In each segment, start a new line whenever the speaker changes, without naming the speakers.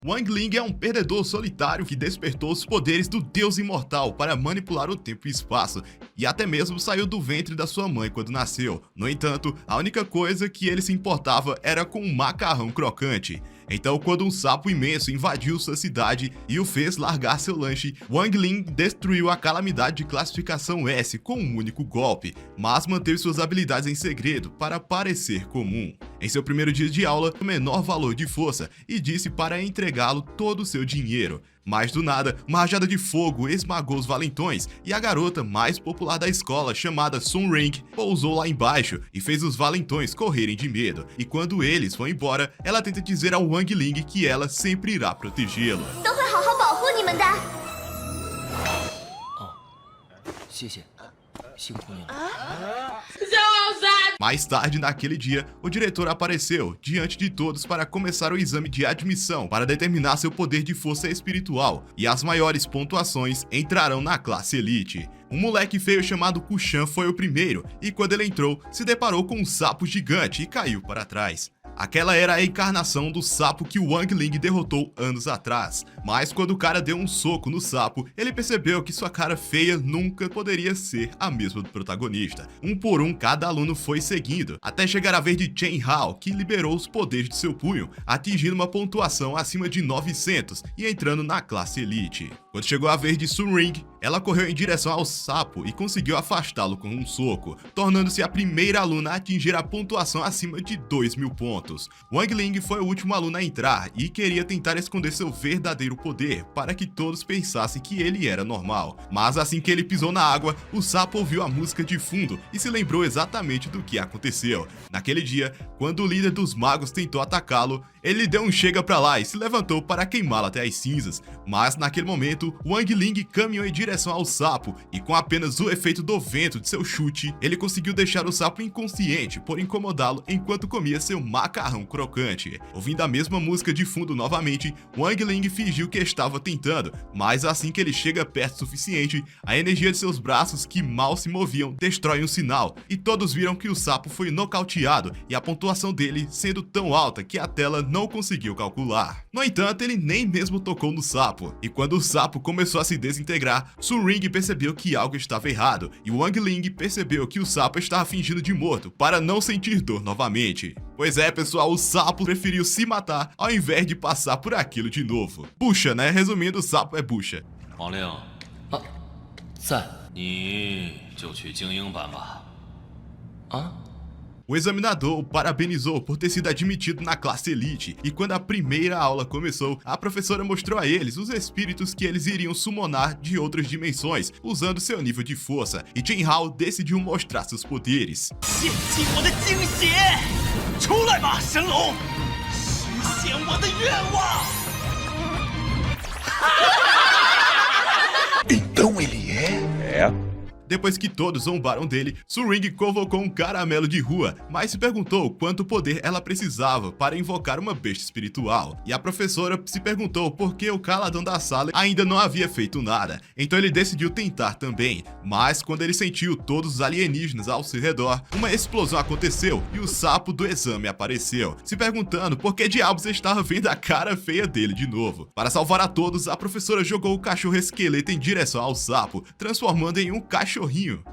Wang Ling é um perdedor solitário que despertou os poderes do Deus imortal para manipular o tempo e espaço, e até mesmo saiu do ventre da sua mãe quando nasceu. No entanto, a única coisa que ele se importava era com um macarrão crocante. Então, quando um sapo imenso invadiu sua cidade e o fez largar seu lanche, Wang Ling destruiu a calamidade de classificação S com um único golpe, mas manteve suas habilidades em segredo para parecer comum. Em seu primeiro dia de aula, o menor valor de força e disse para entregá-lo todo o seu dinheiro. Mas do nada, uma rajada de fogo esmagou os valentões e a garota mais popular da escola, chamada Sun Ring, pousou lá embaixo e fez os valentões correrem de medo. E quando eles vão embora, ela tenta dizer ao Wang Ling que ela sempre irá protegê-lo.
都会好好保护你们的。
谢谢，辛苦你了。
Mais tarde naquele dia, o diretor apareceu diante de todos para começar o exame de admissão para determinar seu poder de força espiritual, e as maiores pontuações entrarão na classe elite. Um moleque feio chamado Kushan foi o primeiro, e quando ele entrou, se deparou com um sapo gigante e caiu para trás. Aquela era a encarnação do sapo que Wang Ling derrotou anos atrás, mas quando o cara deu um soco no sapo, ele percebeu que sua cara feia nunca poderia ser a mesma do protagonista. Um por um, cada aluno foi seguindo, até chegar a vez de Chen Hao, que liberou os poderes de seu punho, atingindo uma pontuação acima de 900 e entrando na classe elite. Quando chegou a vez de Sun Ring, ela correu em direção ao sapo e conseguiu afastá-lo com um soco, tornando-se a primeira aluna a atingir a pontuação acima de 2.000 pontos. Wang Ling foi o último aluno a entrar e queria tentar esconder seu verdadeiro poder para que todos pensassem que ele era normal. Mas assim que ele pisou na água, o sapo ouviu a música de fundo e se lembrou exatamente do que aconteceu. Naquele dia, quando o líder dos magos tentou atacá-lo, ele deu um chega pra lá e se levantou para queimá-lo até as cinzas. Mas naquele momento, Wang Ling caminhou em direção ao sapo e com apenas o efeito do vento de seu chute, ele conseguiu deixar o sapo inconsciente por incomodá-lo enquanto comia seu macarrão crocante. Ouvindo a mesma música de fundo novamente, Wang Ling fingiu que estava tentando, mas assim que ele chega perto o suficiente, a energia de seus braços que mal se moviam destrói um sinal e todos viram que o sapo foi nocauteado e a pontuação dele sendo tão alta que a tela não conseguiu calcular. No entanto, ele nem mesmo tocou no sapo, e quando o sapo começou a se desintegrar, Sun Ring percebeu que algo estava errado, e Wang Ling percebeu que o sapo estava fingindo de morto para não sentir dor novamente. Pois é, pessoal, o sapo preferiu se matar ao invés de passar por aquilo de novo. Bucha, né? Resumindo, o sapo é bucha.
黄令，
在
你就去精英班吧。
O examinador o parabenizou por ter sido admitido na classe elite, e quando a primeira aula começou, a professora mostrou a eles os espíritos que eles iriam summonar de outras dimensões, usando seu nível de força, e Chen Hao decidiu mostrar seus poderes.
献祭我的精血，出来吧，神龙，实现我的愿望。
Então ele é?
Depois que todos zombaram dele, Sun Ring convocou um caramelo de rua, mas se perguntou quanto poder ela precisava para invocar uma besta espiritual. E a professora se perguntou por que o caladão da sala ainda não havia feito nada, então ele decidiu tentar também. Mas quando ele sentiu todos os alienígenas ao seu redor, uma explosão aconteceu e o sapo do exame apareceu, se perguntando por que diabos estava vendo a cara feia dele de novo. Para salvar a todos, a professora jogou o cachorro esqueleto em direção ao sapo, transformando em um cachorrinho.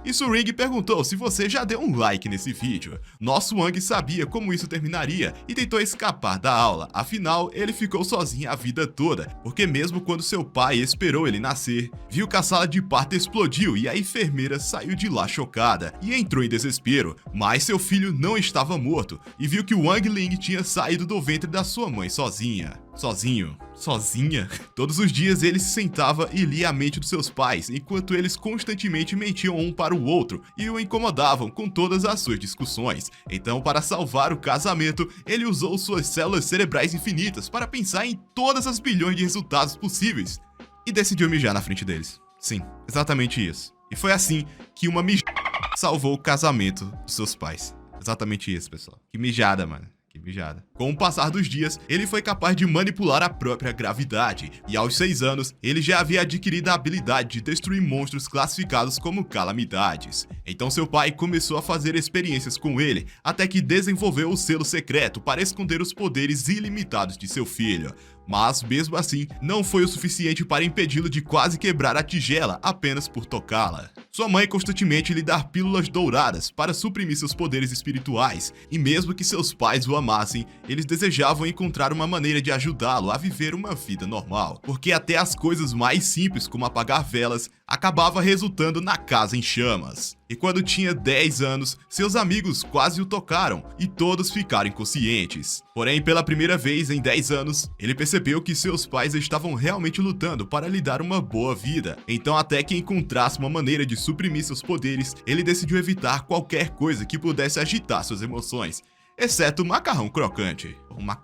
E Sun Ring perguntou se você já deu um like nesse vídeo. Nosso Wang sabia como isso terminaria e tentou escapar da aula, afinal ele ficou sozinho a vida toda, porque mesmo quando seu pai esperou ele nascer, viu que a sala de parto explodiu e a enfermeira saiu de lá chocada e entrou em desespero, mas seu filho não estava morto e viu que Wang Ling tinha saído do ventre da sua mãe sozinha. Sozinha? Todos os dias ele se sentava e lia a mente dos seus pais, enquanto eles constantemente mentiam um para o outro e o incomodavam com todas as suas discussões. Então, para salvar o casamento, ele usou suas células cerebrais infinitas para pensar em todas as bilhões de resultados possíveis e decidiu mijar na frente deles. Sim, exatamente isso. E foi assim que uma mijada salvou o casamento dos seus pais. Exatamente isso, pessoal. Que mijada, mano. Que mijada. Com o passar dos dias, ele foi capaz de manipular a própria gravidade, e aos 6 anos, ele já havia adquirido a habilidade de destruir monstros classificados como calamidades. Então seu pai começou a fazer experiências com ele, até que desenvolveu o selo secreto para esconder os poderes ilimitados de seu filho. mas mesmo assim não foi o suficiente para impedi-lo de quase quebrar a tigela apenas por tocá-la. Sua mãe constantemente lhe dá pílulas douradas para suprimir seus poderes espirituais, e mesmo que seus pais o amassem, eles desejavam encontrar uma maneira de ajudá-lo a viver uma vida normal, porque até as coisas mais simples como apagar velas acabava resultando na casa em chamas. E quando tinha 10 anos, seus amigos quase o tocaram e todos ficaram inconscientes. Porém, pela primeira vez em 10 anos, ele percebeu que seus pais estavam realmente lutando para lhe dar uma boa vida. Então, até que encontrasse uma maneira de suprimir seus poderes, ele decidiu evitar qualquer coisa que pudesse agitar suas emoções, exceto o macarrão crocante.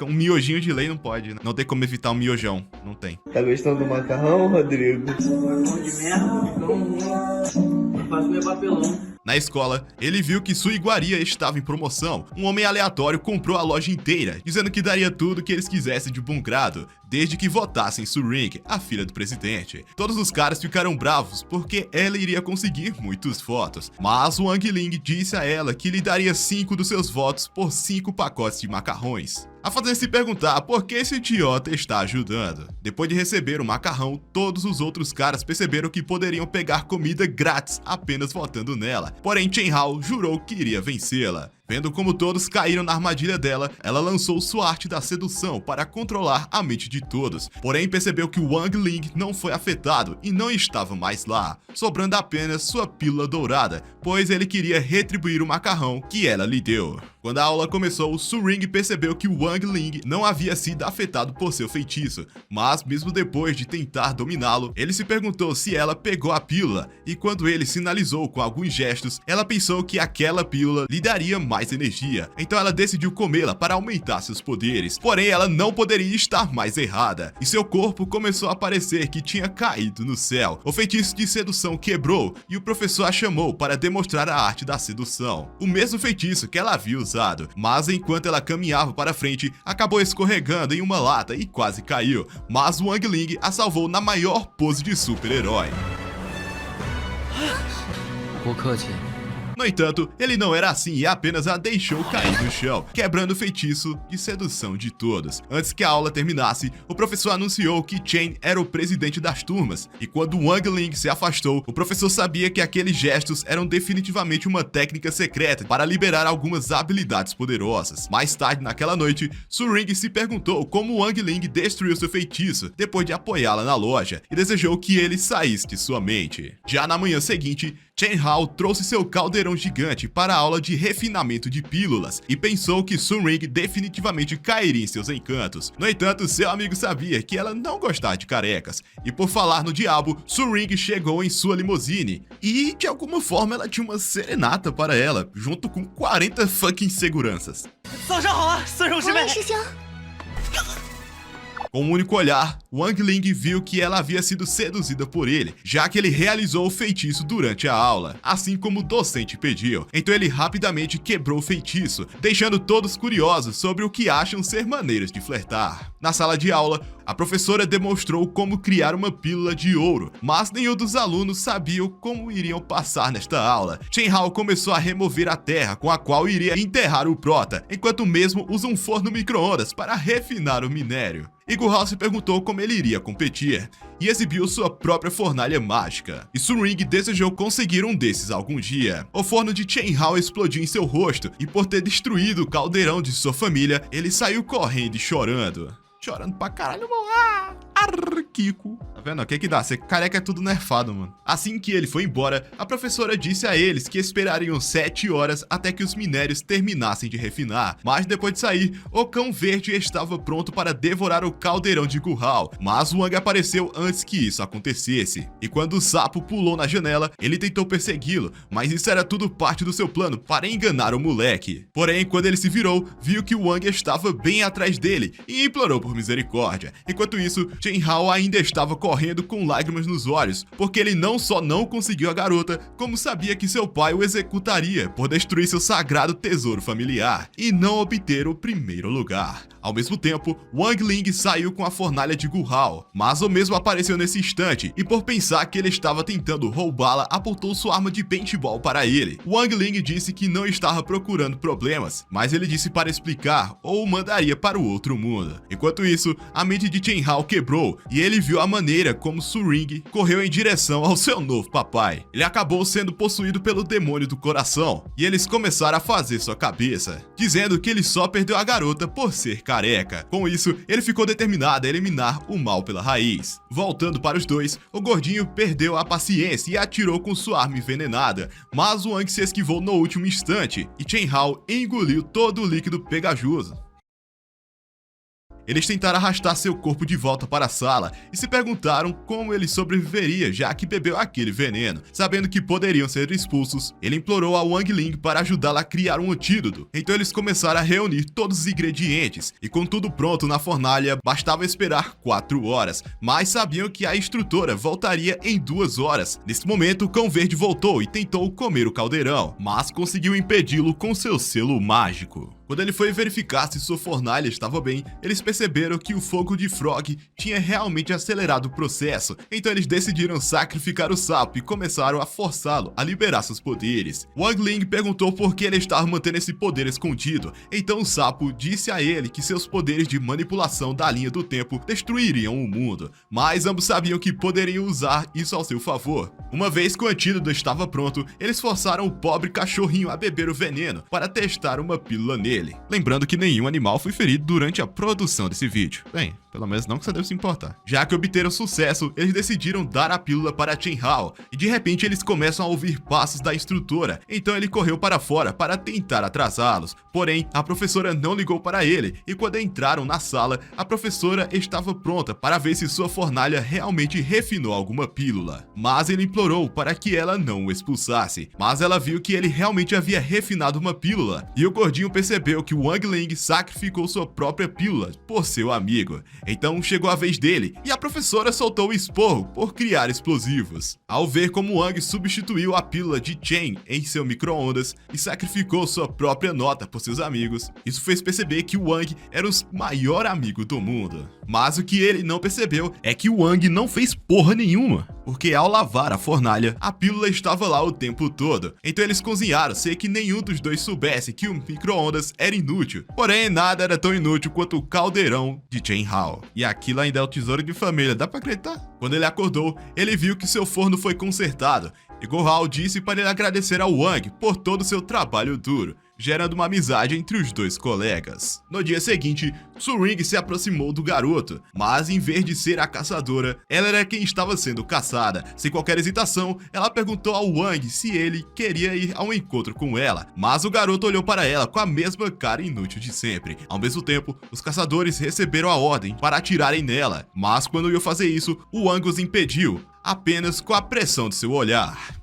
Um miojinho de lei não pode, né? Não tem como evitar um miojão, não tem.
Tá gostando do macarrão, Rodrigo?
Macarrão de merda, não faz comer papelão.
Na escola, ele viu que sua iguaria estava em promoção. Um homem aleatório comprou a loja inteira, dizendo que daria tudo que eles quisessem de bom grado, desde que votassem Su Ring, a filha do presidente. Todos os caras ficaram bravos porque ela iria conseguir muitos votos, mas o Wang Ling disse a ela que lhe daria 5 dos seus votos por 5 pacotes de macarrões, a fazer se perguntar por que esse idiota está ajudando. Depois de receber o macarrão, todos os outros caras perceberam que poderiam pegar comida grátis apenas votando nela. Porém, Chen Hao jurou que iria vencê-la. Vendo como todos caíram na armadilha dela, ela lançou sua arte da sedução para controlar a mente de todos. Porém, percebeu que Wang Ling não foi afetado e não estava mais lá, sobrando apenas sua pílula dourada, pois ele queria retribuir o macarrão que ela lhe deu. Quando a aula começou, Su Ring percebeu que Wang Ling não havia sido afetado por seu feitiço, mas mesmo depois de tentar dominá-lo, ele se perguntou se ela pegou a pílula, e quando ele sinalizou com alguns gestos, ela pensou que aquela pílula lhe daria mais energia, então ela decidiu comê-la para aumentar seus poderes. Porém, ela não poderia estar mais errada, e seu corpo começou a parecer que tinha caído no céu. O feitiço de sedução quebrou, e o professor a chamou para demonstrar a arte da sedução, o mesmo feitiço que ela havia usado. Mas enquanto ela caminhava para frente, acabou escorregando em uma lata e quase caiu, mas Wang Ling a salvou na maior pose de super-herói. No entanto, ele não era assim e apenas a deixou cair no chão, quebrando o feitiço de sedução de todos. Antes que a aula terminasse, o professor anunciou que Chen era o presidente das turmas, e quando Wang Ling se afastou, o professor sabia que aqueles gestos eram definitivamente uma técnica secreta para liberar algumas habilidades poderosas. Mais tarde naquela noite, Su Ring se perguntou como Wang Ling destruiu seu feitiço, depois de apoiá-la na loja, e desejou que ele saísse de sua mente. Já na manhã seguinte, Chen Hao trouxe seu caldeirão gigante para a aula de refinamento de pílulas e pensou que Su Ring definitivamente cairia em seus encantos. No entanto, seu amigo sabia que ela não gostava de carecas, e por falar no diabo, Su Ring chegou em sua limusine e, de alguma forma, ela tinha uma serenata para ela, junto com 40 fucking seguranças.
早上好啊，孙荣师妹。
师兄，
Com um único olhar, Wang Ling viu que ela havia sido seduzida por ele, já que ele realizou o feitiço durante a aula, assim como o docente pediu. Então ele rapidamente quebrou o feitiço, deixando todos curiosos sobre o que acham ser maneiras de flertar. Na sala de aula, a professora demonstrou como criar uma pílula de ouro, mas nenhum dos alunos sabiam como iriam passar nesta aula. Chen Hao começou a remover a terra com a qual iria enterrar o prota, enquanto mesmo usa um forno micro-ondas para refinar o minério. E Gu Hao se perguntou como ele iria competir, e exibiu sua própria fornalha mágica. E Su Ring desejou conseguir um desses algum dia. O forno de Chen Hao explodiu em seu rosto, e por ter destruído o caldeirão de sua família, ele saiu correndo e chorando. Chorando pra caralho, Kiko. Tá vendo? O que dá? Ser careca é tudo nerfado, mano. Assim que ele foi embora, a professora disse a eles que esperariam 7 horas até que os minérios terminassem de refinar. Mas depois de sair, o cão verde estava pronto para devorar o caldeirão de Gu Hao. Mas Wang apareceu antes que isso acontecesse. E quando o sapo pulou na janela, ele tentou persegui-lo, mas isso era tudo parte do seu plano para enganar o moleque. Porém, quando ele se virou, viu que Wang estava bem atrás dele e implorou por misericórdia. Enquanto isso, Chen Hao ainda estava correndo com lágrimas nos olhos, porque ele não só não conseguiu a garota, como sabia que seu pai o executaria por destruir seu sagrado tesouro familiar e não obter o primeiro lugar. Ao mesmo tempo, Wang Ling saiu com a fornalha de Gu Hao, mas o mesmo apareceu nesse instante e por pensar que ele estava tentando roubá-la, apontou sua arma de paintball para ele. Wang Ling disse que não estava procurando problemas, mas ele disse para explicar ou o mandaria para o outro mundo. Enquanto isso, a mente de Chen Hao quebrou e ele viu a maneira como Su Ring correu em direção ao seu novo papai. Ele acabou sendo possuído pelo demônio do coração e eles começaram a fazer sua cabeça, dizendo que ele só perdeu a garota por ser careca. Com isso, ele ficou determinado a eliminar o mal pela raiz. Voltando para os dois, o gordinho perdeu a paciência e atirou com sua arma envenenada, mas Wang se esquivou no último instante e Chen Hao engoliu todo o líquido pegajoso. Eles tentaram arrastar seu corpo de volta para a sala e se perguntaram como ele sobreviveria, já que bebeu aquele veneno. Sabendo que poderiam ser expulsos, ele implorou a Wang Ling para ajudá-la a criar um antídoto. Então eles começaram a reunir todos os ingredientes e com tudo pronto na fornalha, bastava esperar 4 horas, mas sabiam que a instrutora voltaria em 2 horas. Nesse momento, o Cão Verde voltou e tentou comer o caldeirão, mas conseguiu impedi-lo com seu selo mágico. Quando ele foi verificar se sua fornalha estava bem, eles perceberam que o fogo de Frog tinha realmente acelerado o processo, então eles decidiram sacrificar o sapo e começaram a forçá-lo a liberar seus poderes. Wang Ling perguntou por que ele estava mantendo esse poder escondido, então o sapo disse a ele que seus poderes de manipulação da linha do tempo destruiriam o mundo, mas ambos sabiam que poderiam usar isso ao seu favor. Uma vez que o antídoto estava pronto, eles forçaram o pobre cachorrinho a beber o veneno para testar uma pílula nele. Lembrando que nenhum animal foi ferido durante a produção desse vídeo. Bem, pelo menos não que você deve se importar. Já que obteram sucesso, eles decidiram dar a pílula para Chen Hao, e de repente eles começam a ouvir passos da instrutora, então ele correu para fora para tentar atrasá-los. Porém, a professora não ligou para ele, e quando entraram na sala, a professora estava pronta para ver se sua fornalha realmente refinou alguma pílula. Mas ele implorou para que ela não o expulsasse, mas ela viu que ele realmente havia refinado uma pílula, e o gordinho percebeu que Wang Ling sacrificou sua própria pílula por seu amigo. Então chegou a vez dele, e a professora soltou o esporro por criar explosivos. Ao ver como Wang substituiu a pílula de Chen em seu micro-ondas e sacrificou sua própria nota por seus amigos, isso fez perceber que Wang era o maior amigo do mundo. Mas o que ele não percebeu é que Wang não fez porra nenhuma, porque ao lavar a fornalha, a pílula estava lá o tempo todo. Então eles cozinharam sem que nenhum dos dois soubesse que o micro-ondas era inútil. Porém, nada era tão inútil quanto o caldeirão de Chen Hao. E aquilo ainda é o tesouro de família, dá pra acreditar? Quando ele acordou, ele viu que seu forno foi consertado, e Gu Hao disse para ele agradecer ao Wang por todo o seu trabalho duro, gerando uma amizade entre os dois colegas. No dia seguinte, Su Ring se aproximou do garoto, mas em vez de ser a caçadora, ela era quem estava sendo caçada. Sem qualquer hesitação, ela perguntou ao Wang se ele queria ir ao encontro com ela, mas o garoto olhou para ela com a mesma cara inútil de sempre. Ao mesmo tempo, os caçadores receberam a ordem para atirarem nela, mas quando iam fazer isso, o Wang os impediu, apenas com a pressão de seu olhar.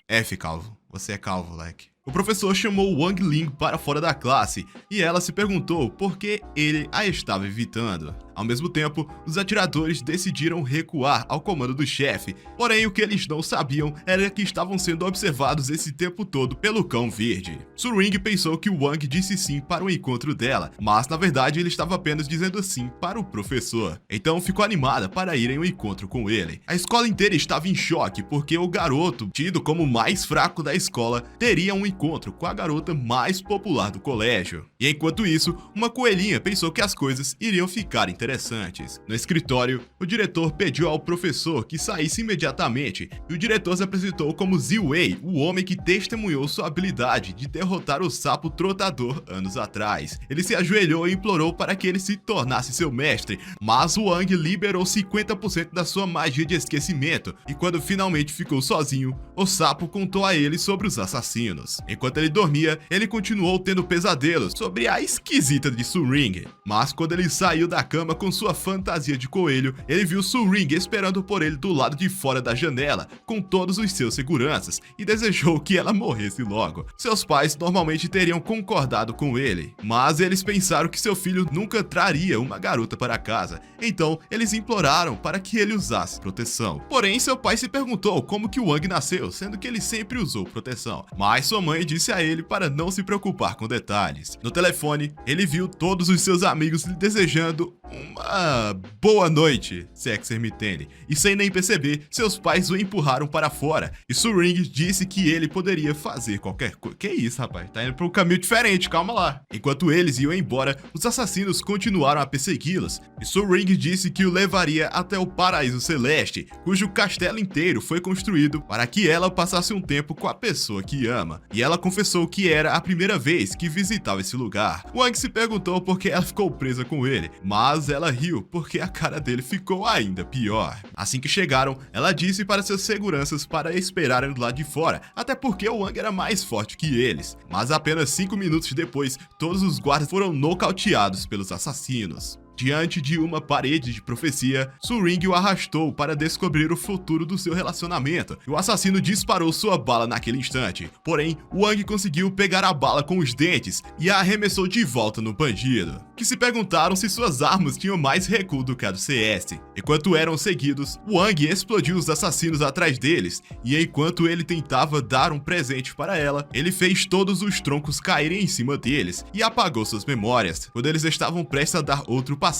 F, calvo. Você é calvo, leque. O professor chamou Wang Ling para fora da classe e ela se perguntou por que ele a estava evitando. Ao mesmo tempo, os atiradores decidiram recuar ao comando do chefe, porém o que eles não sabiam era que estavam sendo observados esse tempo todo pelo Cão Verde. Su Ring pensou que o Wang disse sim para o encontro dela, mas na verdade ele estava apenas dizendo sim para o professor. Então ficou animada para irem ao encontro com ele. A escola inteira estava em choque porque o garoto, tido como o mais fraco da escola, teria um encontro com a garota mais popular do colégio. E enquanto isso, uma coelhinha pensou que as coisas iriam ficar interessantes. No escritório, o diretor pediu ao professor que saísse imediatamente e o diretor se apresentou como Ziwei, o homem que testemunhou sua habilidade de derrotar o sapo trotador anos atrás. Ele se ajoelhou e implorou para que ele se tornasse seu mestre, mas o Wang liberou 50% da sua magia de esquecimento e quando finalmente ficou sozinho, o sapo contou a ele sobre os assassinos. Enquanto ele dormia, ele continuou tendo pesadelos sobre a esquisita de Su Ring, mas quando ele saiu da cama, cama com sua fantasia de coelho, ele viu Su-Ring esperando por ele do lado de fora da janela, com todos os seus seguranças, e desejou que ela morresse logo. Seus pais normalmente teriam concordado com ele, mas eles pensaram que seu filho nunca traria uma garota para casa, então eles imploraram para que ele usasse proteção. Porém, seu pai se perguntou como que o Wang nasceu, sendo que ele sempre usou proteção, mas sua mãe disse a ele para não se preocupar com detalhes. No telefone, ele viu todos os seus amigos lhe desejando uma boa noite, se é que você me entende, e sem nem perceber, seus pais o empurraram para fora, e Su-Ring disse que ele poderia fazer qualquer coisa. Que isso, rapaz? Tá indo para um caminho diferente, calma lá. Enquanto eles iam embora, os assassinos continuaram a persegui-los, e Su-Ring disse que o levaria até o Paraíso Celeste, cujo castelo inteiro foi construído para que ela passasse um tempo com a pessoa que ama, e ela confessou que era a primeira vez que visitava esse lugar. Wang se perguntou por que ela ficou presa com ele, mas ela riu porque a cara dele ficou ainda pior. Assim que chegaram, ela disse para seus seguranças para esperarem do lado de fora, até porque o Wang era mais forte que eles. Mas apenas 5 minutos depois, todos os guardas foram nocauteados pelos assassinos. Diante de uma parede de profecia, Su-Ring o arrastou para descobrir o futuro do seu relacionamento, e o assassino disparou sua bala naquele instante. Porém, Wang conseguiu pegar a bala com os dentes e a arremessou de volta no bandido, que se perguntaram se suas armas tinham mais recuo do que a do CS. Enquanto eram seguidos, Wang explodiu os assassinos atrás deles, e enquanto ele tentava dar um presente para ela, ele fez todos os troncos caírem em cima deles e apagou suas memórias. Quando eles estavam prestes a dar outro passeio,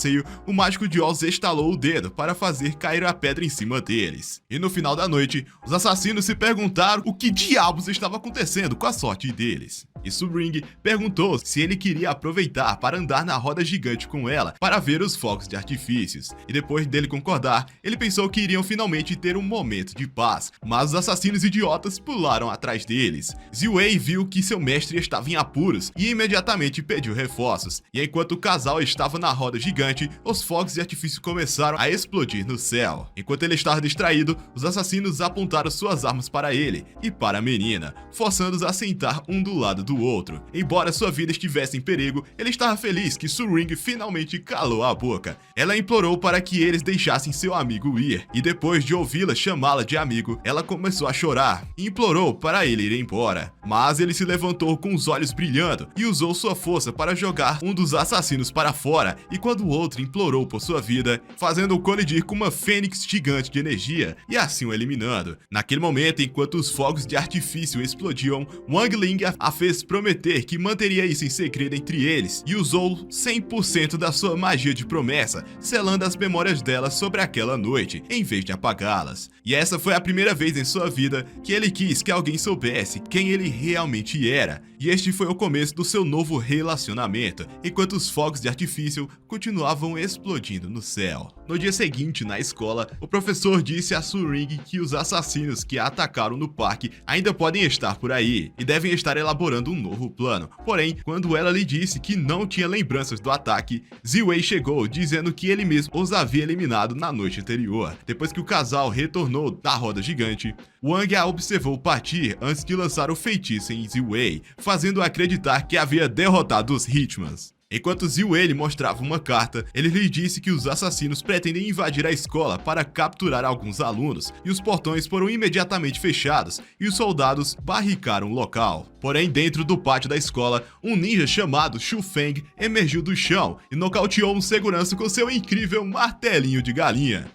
o Mágico de Oz estalou o dedo para fazer cair a pedra em cima deles. E no final da noite, os assassinos se perguntaram o que diabos estava acontecendo com a sorte deles. E Su-Ring perguntou se ele queria aproveitar para andar na roda gigante com ela para ver os fogos de artifícios. E depois dele concordar, ele pensou que iriam finalmente ter um momento de paz, mas os assassinos idiotas pularam atrás deles. Ziwei viu que seu mestre estava em apuros e imediatamente pediu reforços. E enquanto o casal estava na roda gigante, os fogos de artifício começaram a explodir no céu. Enquanto ele estava distraído, os assassinos apontaram suas armas para ele e para a menina, forçando-os a sentar um do lado do outro. Embora sua vida estivesse em perigo, ele estava feliz que Su-Ring finalmente calou a boca. Ela implorou para que eles deixassem seu amigo ir, e depois de ouvi-la chamá-la de amigo, ela começou a chorar e implorou para ele ir embora. Mas ele se levantou com os olhos brilhando e usou sua força para jogar um dos assassinos para fora, e quando o outro implorou por sua vida, fazendo-o colidir com uma fênix gigante de energia e assim o eliminando. Naquele momento, enquanto os fogos de artifício explodiam, Wang Ling a fez prometer que manteria isso em segredo entre eles e usou 100% da sua magia de promessa, selando as memórias dela sobre aquela noite, em vez de apagá-las. E essa foi a primeira vez em sua vida que ele quis que alguém soubesse quem ele realmente era, e este foi o começo do seu novo relacionamento, enquanto os fogos de artifício continuavam explodindo no céu. No dia seguinte, na escola, o professor disse a Su-Ring que os assassinos que a atacaram no parque ainda podem estar por aí, e devem estar elaborando um novo plano. Porém, quando ela lhe disse que não tinha lembranças do ataque, Ziwei chegou dizendo que ele mesmo os havia eliminado na noite anterior. Depois que o casal retornou da roda gigante, Wang a observou partir antes de lançar o feitiço em Ziwei, fazendo acreditar que havia derrotado os Hitmans. Enquanto Ziwei lhe mostrava uma carta, ele lhe disse que os assassinos pretendem invadir a escola para capturar alguns alunos, e os portões foram imediatamente fechados e os soldados barricaram o local. Porém, dentro do pátio da escola, um ninja chamado Shu Feng emergiu do chão e nocauteou um segurança com seu incrível martelinho de galinha.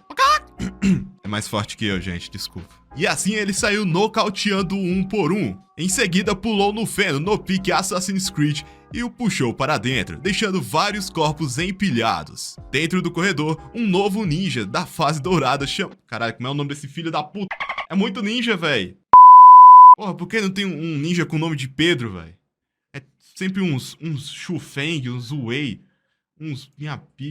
É mais forte que eu, gente, desculpa. E assim ele saiu nocauteando um por um. Em seguida pulou no feno no pique Assassin's Creed e o puxou para dentro, deixando vários corpos empilhados. Dentro do corredor, um novo ninja da fase dourada chama... Caralho, como é o nome desse filho da puta? É muito ninja, velho. Porra, por que não tem um ninja com o nome de Pedro, velho? É sempre uns Shu Feng, uns Wei, uns minha pi...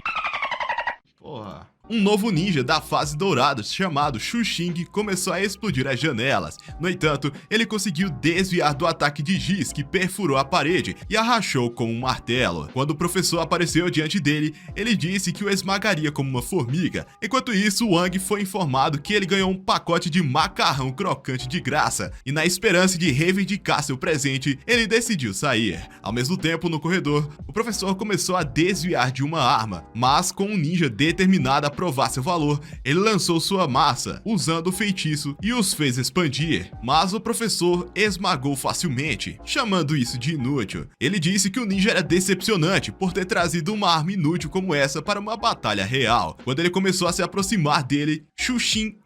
Porra... Um novo ninja da fase dourada, chamado Shu Xing, começou a explodir as janelas. No entanto, ele conseguiu desviar do ataque de Giz, que perfurou a parede e a rachou com um martelo. Quando o professor apareceu diante dele, ele disse que o esmagaria como uma formiga. Enquanto isso, Wang foi informado que ele ganhou um pacote de macarrão crocante de graça, e na esperança de reivindicar seu presente, ele decidiu sair. Ao mesmo tempo, no corredor, o professor começou a desviar de uma arma, mas com um ninja determinado a provar seu valor, ele lançou sua massa, usando o feitiço e os fez expandir, mas o professor esmagou facilmente, chamando isso de inútil. Ele disse que o ninja era decepcionante por ter trazido uma arma inútil como essa para uma batalha real. Quando ele começou a se aproximar dele, Xuxing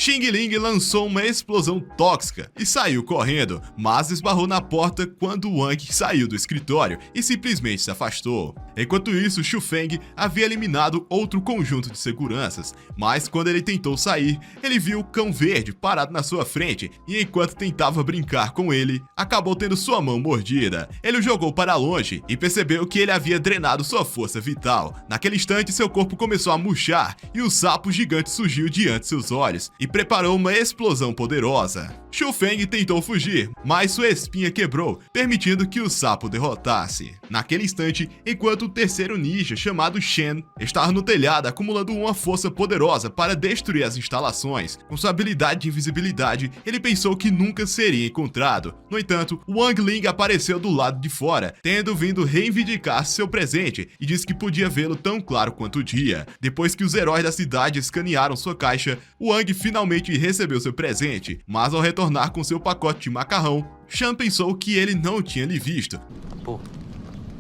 Ling lançou uma explosão tóxica e saiu correndo, mas esbarrou na porta quando Wang saiu do escritório e simplesmente se afastou. Enquanto isso, Xu Feng havia eliminado outro conjunto de seguranças, mas quando ele tentou sair, ele viu o Cão Verde parado na sua frente e enquanto tentava brincar com ele, acabou tendo sua mão mordida. Ele o jogou para longe e percebeu que ele havia drenado sua força vital. Naquele instante, seu corpo começou a murchar e o sapo gigante surgiu diante de seus olhos e preparou uma explosão poderosa. Xu Feng tentou fugir, mas sua espinha quebrou, permitindo que o sapo derrotasse. Naquele instante, enquanto o terceiro ninja, chamado Shen, estava no telhado acumulando uma força poderosa para destruir as instalações. Com sua habilidade de invisibilidade, ele pensou que nunca seria encontrado. No entanto, Wang Ling apareceu do lado de fora, tendo vindo reivindicar seu presente e disse que podia vê-lo tão claro quanto o dia. Depois que os heróis da cidade escanearam sua caixa, Wang finalmente recebeu seu presente, mas ao retornar com seu pacote de macarrão, Shan pensou que ele não tinha lhe visto.
不，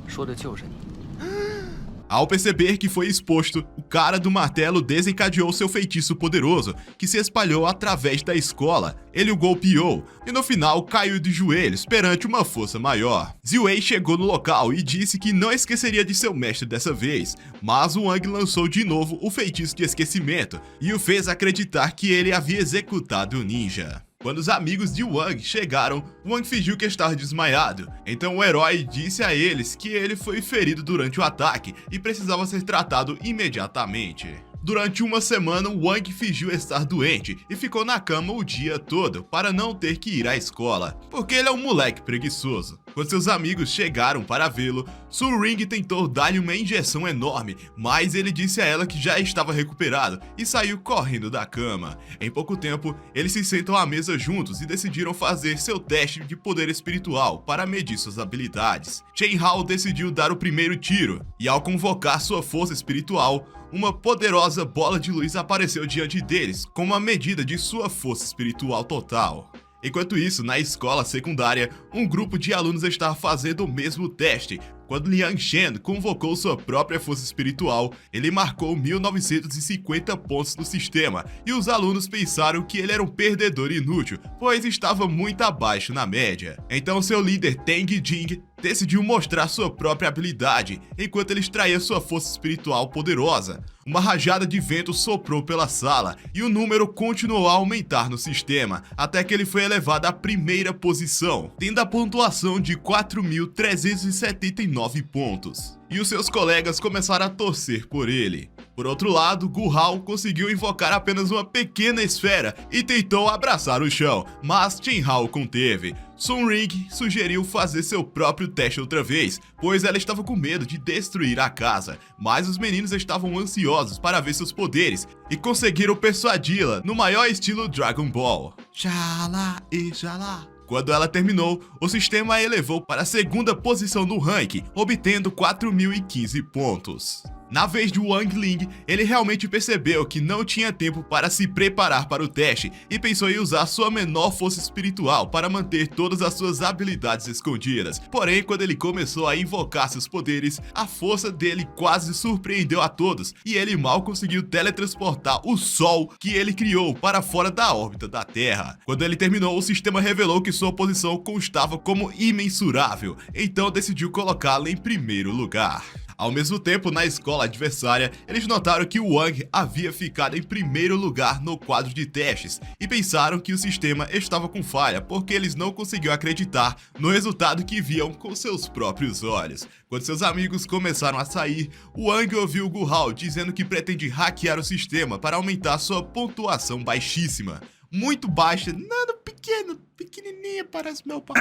说的就是你。
Ao perceber que foi exposto, o cara do martelo desencadeou seu feitiço poderoso, que se espalhou através da escola. Ele o golpeou e no final caiu de joelhos perante uma força maior. Ziwei chegou no local e disse que não esqueceria de seu mestre dessa vez, mas o Wang lançou de novo o feitiço de esquecimento e o fez acreditar que ele havia executado o ninja. Quando os amigos de Wang chegaram, Wang fingiu que estava desmaiado. Então o herói disse a eles que ele foi ferido durante o ataque e precisava ser tratado imediatamente. Durante uma semana, Wang fingiu estar doente e ficou na cama o dia todo para não ter que ir à escola, porque ele é um moleque preguiçoso. Quando seus amigos chegaram para vê-lo, Su Ring tentou dar-lhe uma injeção enorme, mas ele disse a ela que já estava recuperado e saiu correndo da cama. Em pouco tempo, eles se sentam à mesa juntos e decidiram fazer seu teste de poder espiritual para medir suas habilidades. Chen Hao decidiu dar o primeiro tiro, e ao convocar sua força espiritual, uma poderosa bola de luz apareceu diante deles com uma medida de sua força espiritual total. Enquanto isso, na escola secundária, um grupo de alunos estava fazendo o mesmo teste. Quando Liang Shen convocou sua própria força espiritual, ele marcou 1950 pontos no sistema, e os alunos pensaram que ele era um perdedor inútil, pois estava muito abaixo na média. Então seu líder Teng Jing decidiu mostrar sua própria habilidade, enquanto ele extraía sua força espiritual poderosa. Uma rajada de vento soprou pela sala, e o número continuou a aumentar no sistema, até que ele foi elevado à primeira posição, tendo a pontuação de 4.379 pontos. E os seus colegas começaram a torcer por ele. Por outro lado, Gu Hao conseguiu invocar apenas uma pequena esfera e tentou abraçar o chão, mas Chen Hao conteve. Sun Ring sugeriu fazer seu próprio teste outra vez, pois ela estava com medo de destruir a casa, mas os meninos estavam ansiosos para ver seus poderes e conseguiram persuadi-la no maior estilo Dragon Ball. Xalá e xalá. Quando ela terminou, o sistema a elevou para a segunda posição no ranking, obtendo 4.015 pontos. Na vez de Wang Ling, ele realmente percebeu que não tinha tempo para se preparar para o teste e pensou em usar sua menor força espiritual para manter todas as suas habilidades escondidas. Porém, quando ele começou a invocar seus poderes, a força dele quase surpreendeu a todos e ele mal conseguiu teletransportar o Sol que ele criou para fora da órbita da Terra. Quando ele terminou, o sistema revelou que sua posição constava como imensurável, então decidiu colocá-la em primeiro lugar. Ao mesmo tempo, na escola adversária, eles notaram que o Wang havia ficado em primeiro lugar no quadro de testes e pensaram que o sistema estava com falha porque eles não conseguiam acreditar no resultado que viam com seus próprios olhos. Quando seus amigos começaram a sair, o Wang ouviu Gu Hao dizendo que pretende hackear o sistema para aumentar sua pontuação baixíssima. Muito baixa, nada pequeno, pequenininha, parece meu pai.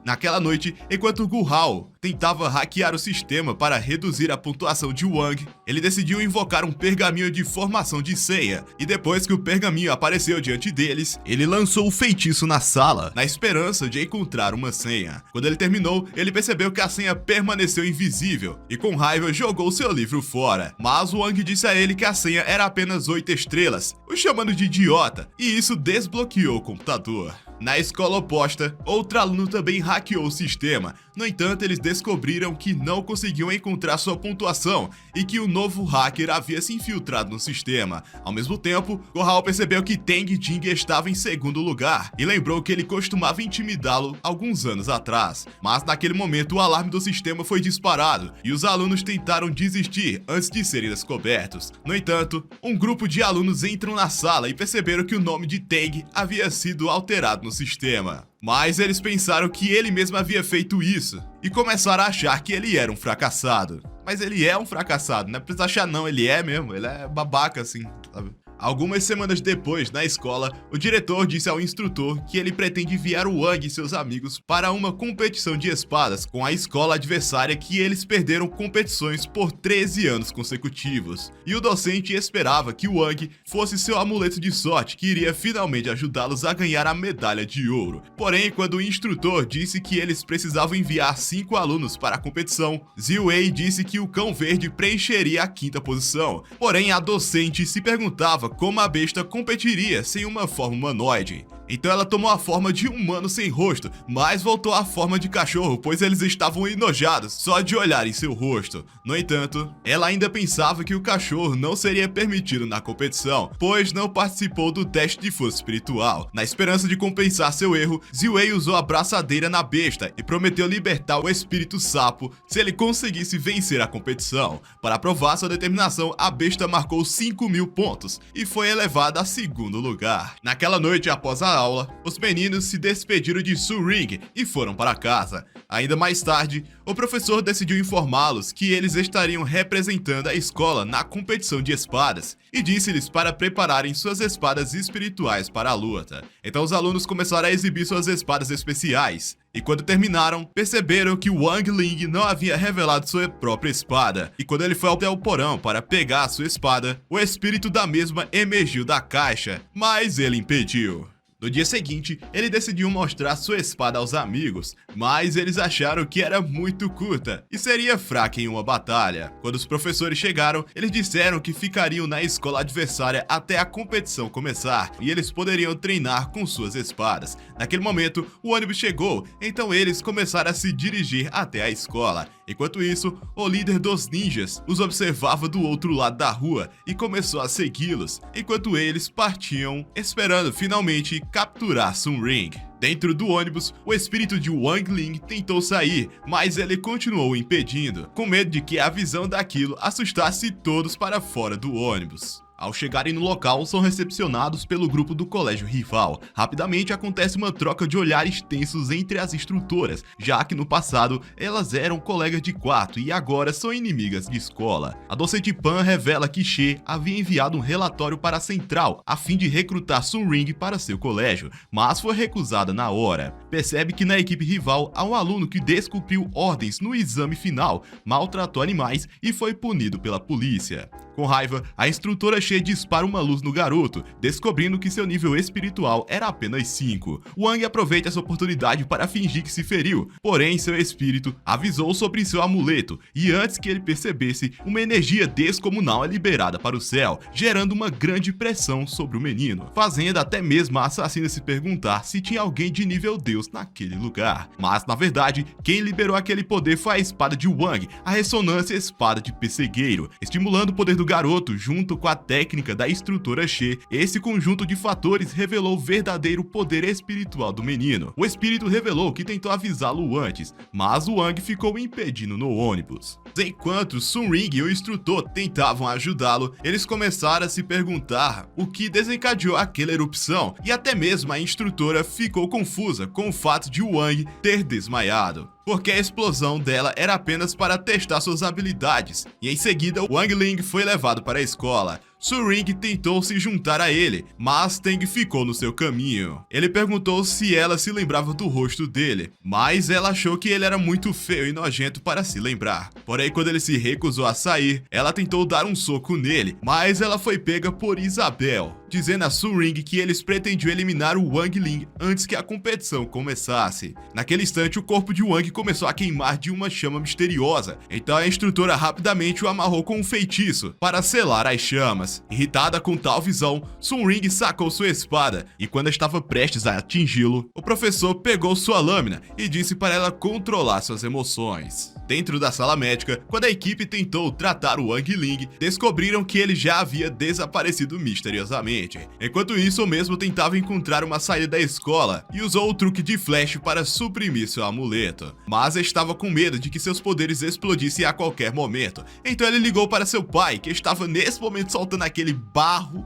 Naquela noite, enquanto Gu Hao tentava hackear o sistema para reduzir a pontuação de Wang, ele decidiu invocar um pergaminho de formação de senha, e depois que o pergaminho apareceu diante deles, ele lançou o feitiço na sala, na esperança de encontrar uma senha. Quando ele terminou, ele percebeu que a senha permaneceu invisível, e com raiva jogou seu livro fora. Mas Wang disse a ele que a senha era apenas 8 estrelas, o chamando de idiota, e isso desbloqueou o computador. Na escola oposta, outro aluno também hackeou o sistema. No entanto, eles descobriram que não conseguiam encontrar sua pontuação e que o novo hacker havia se infiltrado no sistema. Ao mesmo tempo, Gu Hao percebeu que Teng Jing estava em segundo lugar e lembrou que ele costumava intimidá-lo alguns anos atrás. Mas naquele momento, o alarme do sistema foi disparado e os alunos tentaram desistir antes de serem descobertos. No entanto, um grupo de alunos entram na sala e perceberam que o nome de Teng havia sido alterado no sistema. Mas eles pensaram que ele mesmo havia feito isso e começaram a achar que ele era um fracassado. Mas ele é um fracassado, não é precisa achar não, ele é mesmo, ele é babaca assim, sabe? Algumas semanas depois, na escola, o diretor disse ao instrutor que ele pretende enviar o Wang e seus amigos para uma competição de espadas com a escola adversária que eles perderam competições por 13 anos consecutivos. E o docente esperava que o Wang fosse seu amuleto de sorte que iria finalmente ajudá-los a ganhar a medalha de ouro. Porém, quando o instrutor disse que eles precisavam enviar 5 alunos para a competição, Ziwei disse que o cão verde preencheria a 5ª posição. Porém, a docente se perguntava como a besta competiria sem uma forma humanoide. Então ela tomou a forma de um humano sem rosto, mas voltou à forma de cachorro, pois eles estavam enojados só de olhar em seu rosto. No entanto, ela ainda pensava que o cachorro não seria permitido na competição, pois não participou do teste de força espiritual. Na esperança de compensar seu erro, Ziwei usou a braçadeira na besta e prometeu libertar o espírito sapo se ele conseguisse vencer a competição. Para provar sua determinação, a besta marcou 5.000 pontos e foi elevada a 2º lugar. Naquela noite, após a aula, os meninos se despediram de Su Ring e foram para casa. Ainda mais tarde, o professor decidiu informá-los que eles estariam representando a escola na competição de espadas e disse-lhes para prepararem suas espadas espirituais para a luta. Então os alunos começaram a exibir suas espadas especiais. E quando terminaram, perceberam que Wang Ling não havia revelado sua própria espada. E quando ele foi até o porão para pegar sua espada, o espírito da mesma emergiu da caixa, mas ele impediu. No dia seguinte, ele decidiu mostrar sua espada aos amigos, mas eles acharam que era muito curta e seria fraca em uma batalha. Quando os professores chegaram, eles disseram que ficariam na escola adversária até a competição começar e eles poderiam treinar com suas espadas. Naquele momento, o ônibus chegou, então eles começaram a se dirigir até a escola. Enquanto isso, o líder dos ninjas os observava do outro lado da rua e começou a segui-los, enquanto eles partiam, esperando finalmente capturar Sun Ring. Dentro do ônibus, o espírito de Wang Ling tentou sair, mas ele continuou impedindo, com medo de que a visão daquilo assustasse todos para fora do ônibus. Ao chegarem no local, são recepcionados pelo grupo do colégio rival. Rapidamente acontece uma troca de olhares tensos entre as instrutoras, já que no passado elas eram colegas de quarto e agora são inimigas de escola. A docente Pan revela que She havia enviado um relatório para a central a fim de recrutar Sun Ring para seu colégio, mas foi recusada na hora. Percebe que na equipe rival há um aluno que descumpriu ordens no exame final, maltratou animais e foi punido pela polícia. Com raiva, a instrutora She dispara uma luz no garoto, descobrindo que seu nível espiritual era apenas 5. Wang aproveita essa oportunidade para fingir que se feriu, porém seu espírito avisou sobre seu amuleto e antes que ele percebesse, uma energia descomunal é liberada para o céu, gerando uma grande pressão sobre o menino, fazendo até mesmo a assassina se perguntar se tinha alguém de nível Deus naquele lugar. Mas na verdade, quem liberou aquele poder foi a espada de Wang, a ressonância espada de pessegueiro, estimulando o poder do garoto junto com a técnica da instrutora She. Esse conjunto de fatores revelou o verdadeiro poder espiritual do menino. O espírito revelou que tentou avisá-lo antes, mas o Wang ficou impedindo no ônibus. Enquanto Sun Ring e o instrutor tentavam ajudá-lo, eles começaram a se perguntar o que desencadeou aquela erupção e até mesmo a instrutora ficou confusa com o fato de Wang ter desmaiado. porque a explosão dela era apenas para testar suas habilidades, e em seguida Wang Ling foi levado para a escola. Su Ring tentou se juntar a ele, mas Tang ficou no seu caminho. Ele perguntou se ela se lembrava do rosto dele, mas ela achou que ele era muito feio e nojento para se lembrar. Porém, quando ele se recusou a sair, ela tentou dar um soco nele, mas ela foi pega por Isabel, dizendo a Su Ring que eles pretendiam eliminar o Wang Ling antes que a competição começasse. Naquele instante, o corpo de Wang começou a queimar de uma chama misteriosa, então a instrutora rapidamente o amarrou com um feitiço para selar as chamas. Irritada com tal visão, Su Ring sacou sua espada e quando estava prestes a atingi-lo, o professor pegou sua lâmina e disse para ela controlar suas emoções. Dentro da sala médica, quando a equipe tentou tratar o Wang Ling, descobriram que ele já havia desaparecido misteriosamente. Enquanto isso, o mesmo tentava encontrar uma saída da escola e usou o truque de flash para suprimir seu amuleto, mas estava com medo de que seus poderes explodissem a qualquer momento. Então ele ligou para seu pai, que estava nesse momento soltando aquele barro,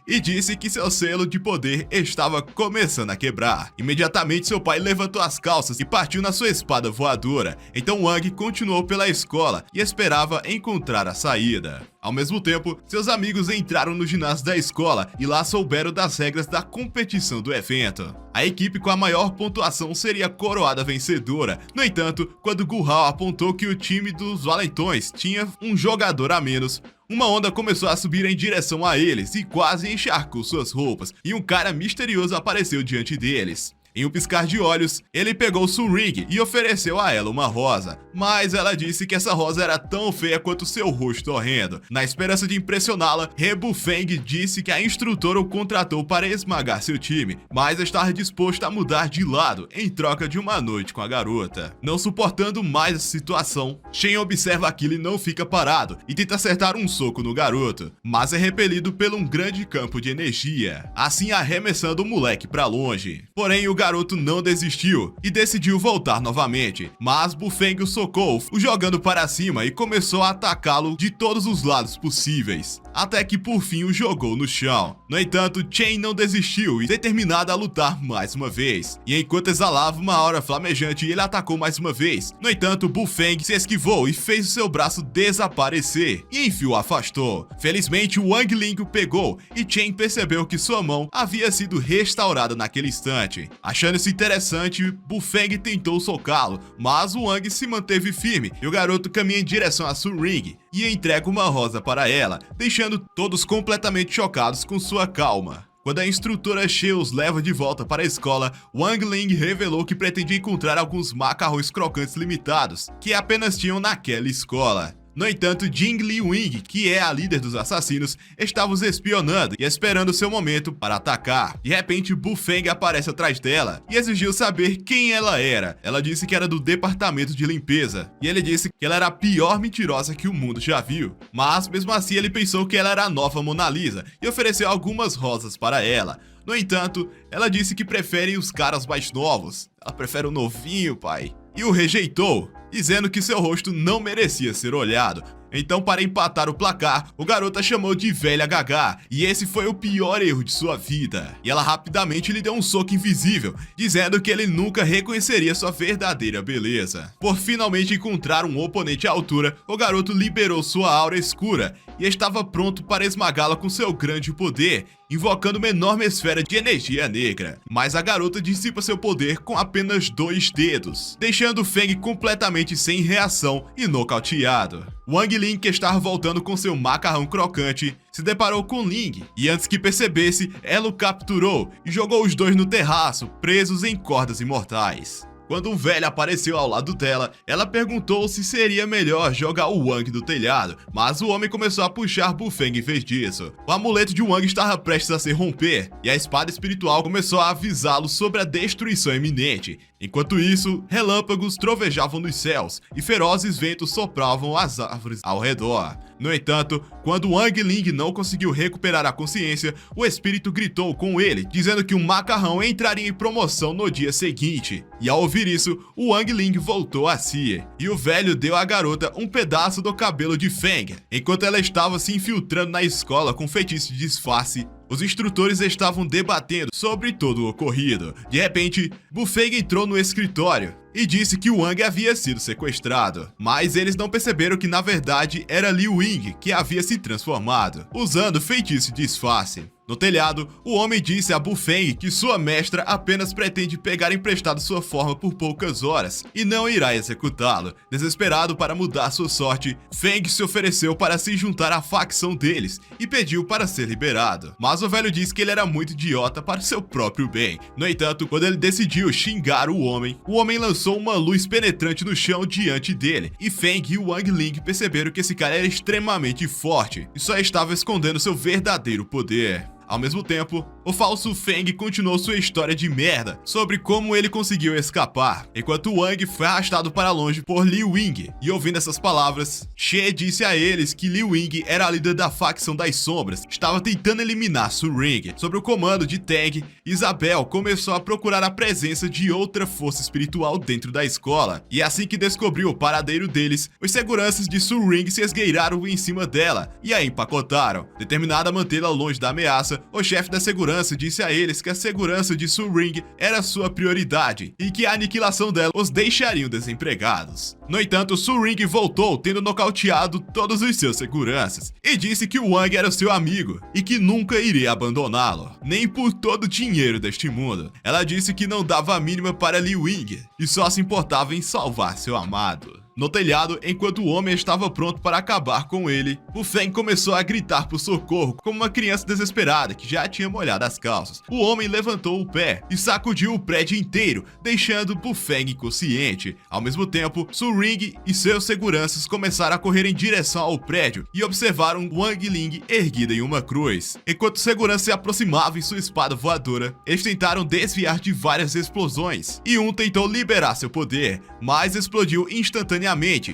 e disse que seu selo de poder estava começando a quebrar. Imediatamente seu pai levantou as calças e partiu na sua espada voadora. Então Wang continuou pela escola e esperava encontrar a saída. Ao mesmo tempo, seus amigos entraram no ginásio da escola e lá souberam das regras da competição do evento. A equipe com a maior pontuação seria coroada vencedora. No entanto, quando Gu Hao apontou que o time dos valentões tinha um jogador a menos, uma onda começou a subir em direção a eles e quase encharcou suas roupas, e um cara misterioso apareceu diante deles. Em um piscar de olhos, ele pegou Su Ring e ofereceu a ela uma rosa, mas ela disse que essa rosa era tão feia quanto seu rosto horrendo. Na esperança de impressioná-la, He Bufeng disse que a instrutora o contratou para esmagar seu time, mas estava disposto a mudar de lado em troca de uma noite com a garota. Não suportando mais a situação, Shen observa aquilo e não fica parado e tenta acertar um soco no garoto, mas é repelido por um grande campo de energia, assim arremessando o moleque para longe. Porém, o garoto não desistiu e decidiu voltar novamente, mas Bufeng o socou, o jogando para cima e começou a atacá-lo de todos os lados possíveis, até que por fim o jogou no chão. No entanto, Chen não desistiu e determinado a lutar mais uma vez, e enquanto exalava uma aura flamejante, ele atacou mais uma vez. No entanto, Bufeng se esquivou e fez o seu braço desaparecer, e enfim o afastou. Felizmente, o Wang Ling o pegou e Chen percebeu que sua mão havia sido restaurada naquele instante. Achando isso interessante, Bufeng tentou socá-lo, mas o Wang se manteve firme e o garoto caminha em direção a Su Ring e entrega uma rosa para ela, deixando todos completamente chocados com sua calma. Quando a instrutora She os leva de volta para a escola, Wang Ling revelou que pretendia encontrar alguns macarrões crocantes limitados que apenas tinham naquela escola. No entanto, Jing Liwing, que é a líder dos assassinos, estava os espionando e esperando seu momento para atacar. De repente, Bufeng aparece atrás dela e exigiu saber quem ela era. Ela disse que era do departamento de limpeza, e ele disse que ela era a pior mentirosa que o mundo já viu. Mas, mesmo assim, ele pensou que ela era a nova Mona Lisa e ofereceu algumas rosas para ela. No entanto, ela disse que prefere os caras mais novos. Ela prefere o novinho, pai. E o rejeitou, dizendo que seu rosto não merecia ser olhado. Então, para empatar o placar, o garoto a chamou de velha Gaga, e esse foi o pior erro de sua vida. E ela rapidamente lhe deu um soco invisível, dizendo que ele nunca reconheceria sua verdadeira beleza. Por finalmente encontrar um oponente à altura, o garoto liberou sua aura escura e estava pronto para esmagá-la com seu grande poder, invocando uma enorme esfera de energia negra. Mas a garota dissipa seu poder com apenas 2 dedos, deixando Feng completamente sem reação e nocauteado. Wang Ling, que estava voltando com seu macarrão crocante, se deparou com Ling, e antes que percebesse, ela o capturou e jogou os dois no terraço, presos em cordas imortais. Quando um velho apareceu ao lado dela, ela perguntou se seria melhor jogar o Wang do telhado, mas o homem começou a puxar Bufeng em vez disso. O amuleto de Wang estava prestes a se romper, e a espada espiritual começou a avisá-lo sobre a destruição iminente. Enquanto isso, relâmpagos trovejavam nos céus, e ferozes ventos sopravam as árvores ao redor. No entanto, quando Wang Ling não conseguiu recuperar a consciência, o espírito gritou com ele, dizendo que o macarrão entraria em promoção no dia seguinte. E ao ouvir isso, o Wang Ling voltou a si, e o velho deu à garota um pedaço do cabelo de Feng. Enquanto ela estava se infiltrando na escola com feitiço de disfarce, Os instrutores estavam debatendo sobre todo o ocorrido. De repente, Bu Feng entrou no escritório e disse que Wang havia sido sequestrado, mas eles não perceberam que na verdade era Liu Ying que havia se transformado, usando feitiço de disfarce. No telhado, o homem disse a Bu Feng que sua mestra apenas pretende pegar emprestado sua forma por poucas horas e não irá executá-lo. Desesperado para mudar sua sorte, Feng se ofereceu para se juntar à facção deles e pediu para ser liberado. Mas o velho disse que ele era muito idiota para o seu próprio bem. No entanto, quando ele decidiu xingar o homem lançou uma luz penetrante no chão diante dele, e Feng e Wang Ling perceberam que esse cara era extremamente forte e só estava escondendo seu verdadeiro poder. Ao mesmo tempo, o falso Feng continuou sua história de merda sobre como ele conseguiu escapar, enquanto Wang foi arrastado para longe por Liu Ying. E ouvindo essas palavras, She disse a eles que Liu Ying era a líder da facção das sombras, estava tentando eliminar Su Ring. Sob o comando de Tang, Isabel começou a procurar a presença de outra força espiritual dentro da escola, e assim que descobriu o paradeiro deles, os seguranças de Su Ring se esgueiraram em cima dela e a empacotaram. Determinada a mantê-la longe da ameaça, o chefe da segurança disse a eles que a segurança de Su Ring era sua prioridade e que a aniquilação dela os deixaria desempregados. No entanto, Su Ring voltou tendo nocauteado todos os seus seguranças e disse que Wang era seu amigo e que nunca iria abandoná-lo, nem por todo o dinheiro deste mundo. Ela disse que não dava a mínima para Liu Ying e só se importava em salvar seu amado. No telhado, enquanto o homem estava pronto para acabar com ele, Bu Feng começou a gritar por socorro como uma criança desesperada que já tinha molhado as calças. O homem levantou o pé e sacudiu o prédio inteiro, deixando Bu Feng inconsciente. Ao mesmo tempo, Su Ring e seus seguranças começaram a correr em direção ao prédio e observaram Wang Ling erguida em uma cruz. Enquanto o segurança se aproximava em sua espada voadora, eles tentaram desviar de várias explosões, e um tentou liberar seu poder, mas explodiu instantaneamente.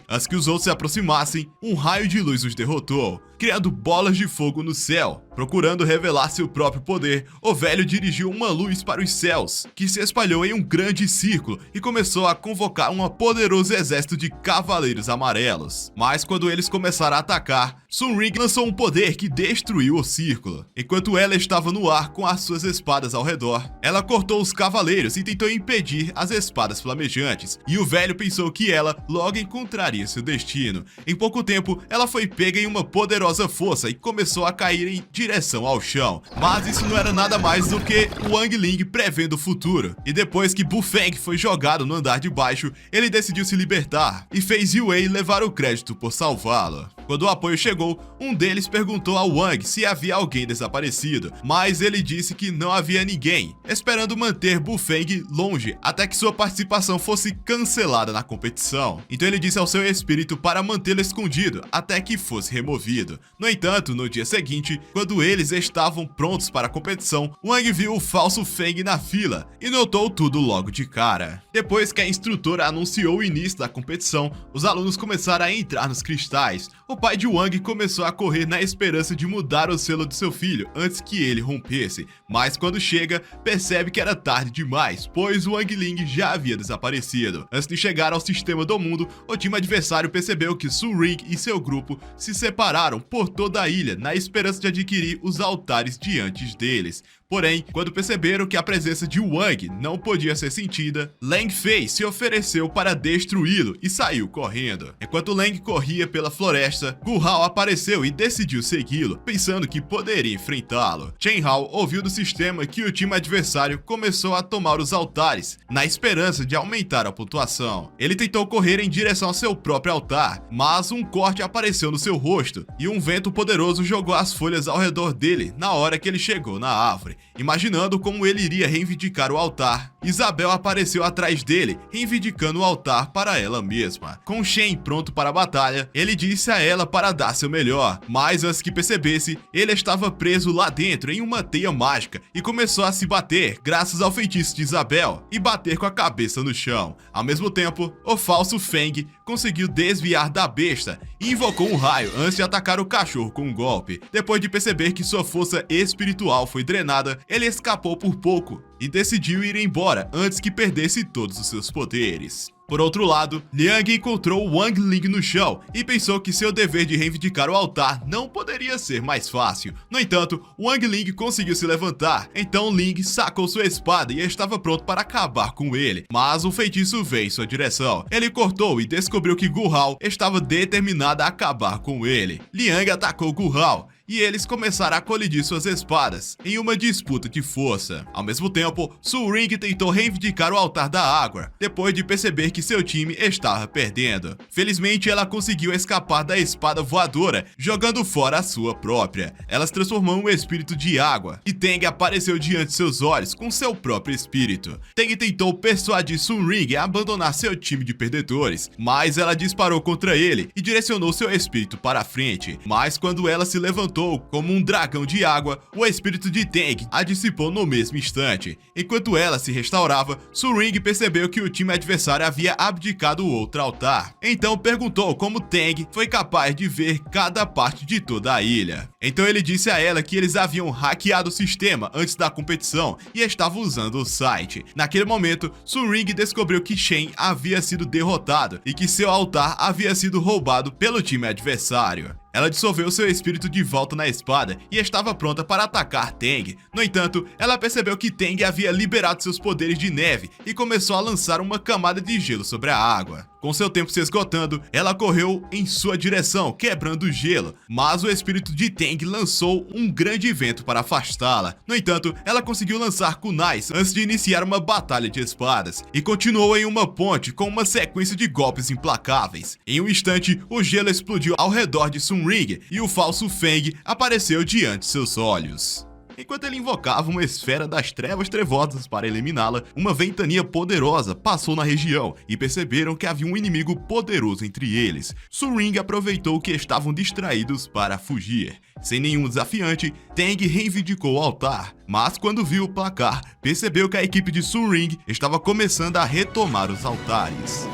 Antes que os outros se aproximassem, um raio de luz os derrotou, criando bolas de fogo no céu. Procurando revelar seu próprio poder, o velho dirigiu uma luz para os céus, que se espalhou em um grande círculo e começou a convocar um poderoso exército de cavaleiros amarelos. Mas quando eles começaram a atacar, Su Ring lançou um poder que destruiu o círculo. Enquanto ela estava no ar com as suas espadas ao redor, ela cortou os cavaleiros e tentou impedir as espadas flamejantes, e o velho pensou que ela logo encontraria seu destino. Em pouco tempo, ela foi pega em uma poderosa força e começou a cair em direção ao chão. Mas isso não era nada mais do que Wang Ling prevendo o futuro. E depois que Bu Feng foi jogado no andar de baixo, ele decidiu se libertar e fez Yue levar o crédito por salvá-lo. Quando o apoio chegou, um deles perguntou ao Wang se havia alguém desaparecido, mas ele disse que não havia ninguém, esperando manter Bu Feng longe até que sua participação fosse cancelada na competição. Então ele disse ao seu espírito para mantê-lo escondido até que fosse removido. No entanto, no dia seguinte, quando eles estavam prontos para a competição, Wang viu o falso Feng na fila e notou tudo logo de cara. Depois que a instrutora anunciou o início da competição, os alunos começaram a entrar nos cristais. O pai de Wang começou a correr na esperança de mudar o selo de seu filho antes que ele rompesse, mas quando chega, percebe que era tarde demais, pois Wang Ling já havia desaparecido. Antes de chegar ao sistema do mundo, o time adversário percebeu que Su Ring e seu grupo se separaram por toda a ilha na esperança de adquirir os altares diante deles. Porém, quando perceberam que a presença de Wang não podia ser sentida, Lang Fei se ofereceu para destruí-lo e saiu correndo. Enquanto Lang corria pela floresta, Gu Hao apareceu e decidiu segui-lo, pensando que poderia enfrentá-lo. Chen Hao ouviu do sistema que o time adversário começou a tomar os altares, na esperança de aumentar a pontuação. Ele tentou correr em direção ao seu próprio altar, mas um corte apareceu no seu rosto e um vento poderoso jogou as folhas ao redor dele na hora que ele chegou na árvore. Imaginando como ele iria reivindicar o altar, Isabel apareceu atrás dele, reivindicando o altar para ela mesma. Com Shen pronto para a batalha, ele disse a ela para dar seu melhor, mas antes que percebesse, ele estava preso lá dentro em uma teia mágica e começou a se bater graças ao feitiço de Isabel e bater com a cabeça no chão. Ao mesmo tempo, o falso Feng conseguiu desviar da besta e invocou um raio antes de atacar o cachorro com um golpe. Depois de perceber que sua força espiritual foi drenada, ele escapou por pouco e decidiu ir embora antes que perdesse todos os seus poderes. Por outro lado, Liang encontrou Wang Ling no chão e pensou que seu dever de reivindicar o altar não poderia ser mais fácil. No entanto, Wang Ling conseguiu se levantar, então Ling sacou sua espada e estava pronto para acabar com ele, mas um feitiço veio em sua direção. Ele cortou e descobriu que Gu Hao estava determinada a acabar com ele. Liang atacou Gu Hao e eles começaram a colidir suas espadas em uma disputa de força. Ao mesmo tempo, Su Ring tentou reivindicar o altar da água, depois de perceber que seu time estava perdendo. Felizmente, ela conseguiu escapar da espada voadora, jogando fora a sua própria. Ela se transformou em um espírito de água, e Tang apareceu diante de seus olhos com seu próprio espírito. Tang tentou persuadir Su Ring a abandonar seu time de perdedores, mas ela disparou contra ele e direcionou seu espírito para a frente. Mas quando ela se levantou como um dragão de água, o espírito de Tang a dissipou no mesmo instante. Enquanto ela se restaurava, Su Ring percebeu que o time adversário havia abdicado o outro altar. Então perguntou como Tang foi capaz de ver cada parte de toda a ilha. Então ele disse a ela que eles haviam hackeado o sistema antes da competição e estavam usando o site. Naquele momento, Su Ring descobriu que Shen havia sido derrotado e que seu altar havia sido roubado pelo time adversário. Ela dissolveu seu espírito de volta na espada e estava pronta para atacar Tang. No entanto, ela percebeu que Tang havia liberado seus poderes de neve e começou a lançar uma camada de gelo sobre a água. Com seu tempo se esgotando, ela correu em sua direção, quebrando o gelo, mas o espírito de Tang lançou um grande vento para afastá-la. No entanto, ela conseguiu lançar kunais antes de iniciar uma batalha de espadas e continuou em uma ponte com uma sequência de golpes implacáveis. Em um instante, o gelo explodiu ao redor de Su Ring e o falso Feng apareceu diante de seus olhos. Enquanto ele invocava uma esfera das trevas trevosas para eliminá-la, uma ventania poderosa passou na região e perceberam que havia um inimigo poderoso entre eles. Su Ring aproveitou que estavam distraídos para fugir. Sem nenhum desafiante, Tang reivindicou o altar, mas quando viu o placar, percebeu que a equipe de Su Ring estava começando a retomar os altares.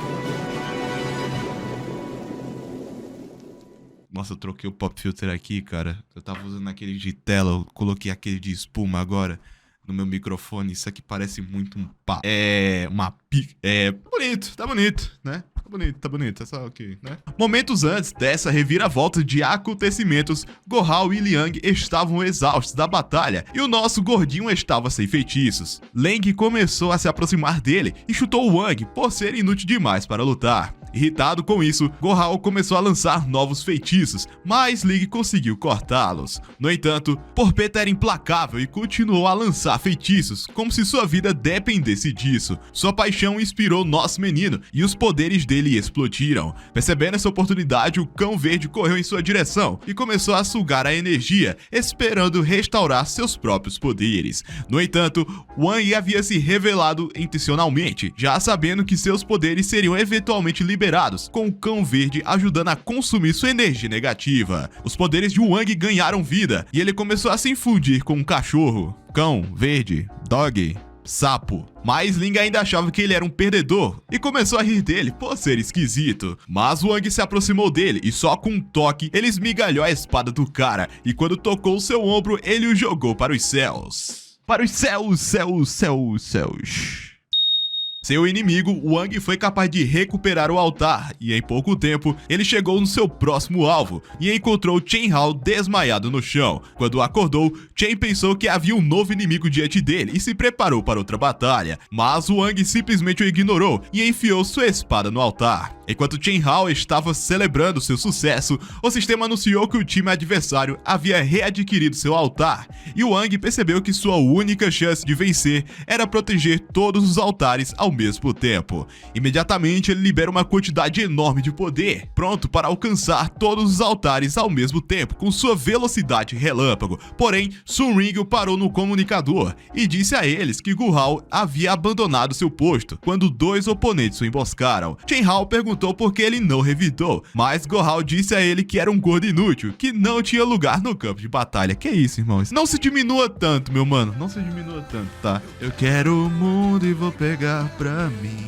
Nossa, eu troquei o pop filter aqui, cara. Eu tava usando aquele de tela, eu coloquei aquele de espuma agora no meu microfone. Isso aqui parece muito um pá. Tá bonito, né? Tá bonito, é só ok, né? Momentos antes dessa reviravolta de acontecimentos, Gu Hao e Liang estavam exaustos da batalha e o nosso gordinho estava sem feitiços. Leng começou a se aproximar dele e chutou Wang por ser inútil demais para lutar. Irritado com isso, Gu Hao começou a lançar novos feitiços, mas Ling conseguiu cortá-los. No entanto, Porpeta era implacável e continuou a lançar feitiços, como se sua vida dependesse disso. Sua paixão inspirou nosso menino e os poderes dele explodiram. Percebendo essa oportunidade, o cão verde correu em sua direção e começou a sugar a energia, esperando restaurar seus próprios poderes. No entanto, Wang havia se revelado intencionalmente, já sabendo que seus poderes seriam eventualmente liberados, com o cão verde ajudando a consumir sua energia negativa. Os poderes de Wang ganharam vida e ele começou a se infundir com um cachorro, cão verde, dog, sapo. Mas Ling ainda achava que ele era um perdedor e começou a rir dele por ser esquisito. Mas Wang se aproximou dele e só com um toque ele esmigalhou a espada do cara e quando tocou o seu ombro ele o jogou para os céus. Para os céus. Seu inimigo, Wang, foi capaz de recuperar o altar e em pouco tempo ele chegou no seu próximo alvo e encontrou Chen Hao desmaiado no chão. Quando acordou, Chen pensou que havia um novo inimigo diante dele e se preparou para outra batalha, mas Wang simplesmente o ignorou e enfiou sua espada no altar. Enquanto Chen Hao estava celebrando seu sucesso, o sistema anunciou que o time adversário havia readquirido seu altar e Wang percebeu que sua única chance de vencer era proteger todos os altares ao mesmo tempo. Imediatamente ele libera uma quantidade enorme de poder, pronto para alcançar todos os altares ao mesmo tempo com sua velocidade relâmpago. Porém, Su Ring o parou no comunicador e disse a eles que Gu Hao havia abandonado seu posto quando dois oponentes o emboscaram. Chen Hao perguntou por que ele não revidou, mas Gu Hao disse a ele que era um gordo inútil, que não tinha lugar no campo de batalha. Que isso, irmãos? Não se diminua tanto, meu mano. Não se diminua tanto, tá? Eu quero o mundo e vou pegar pra mim.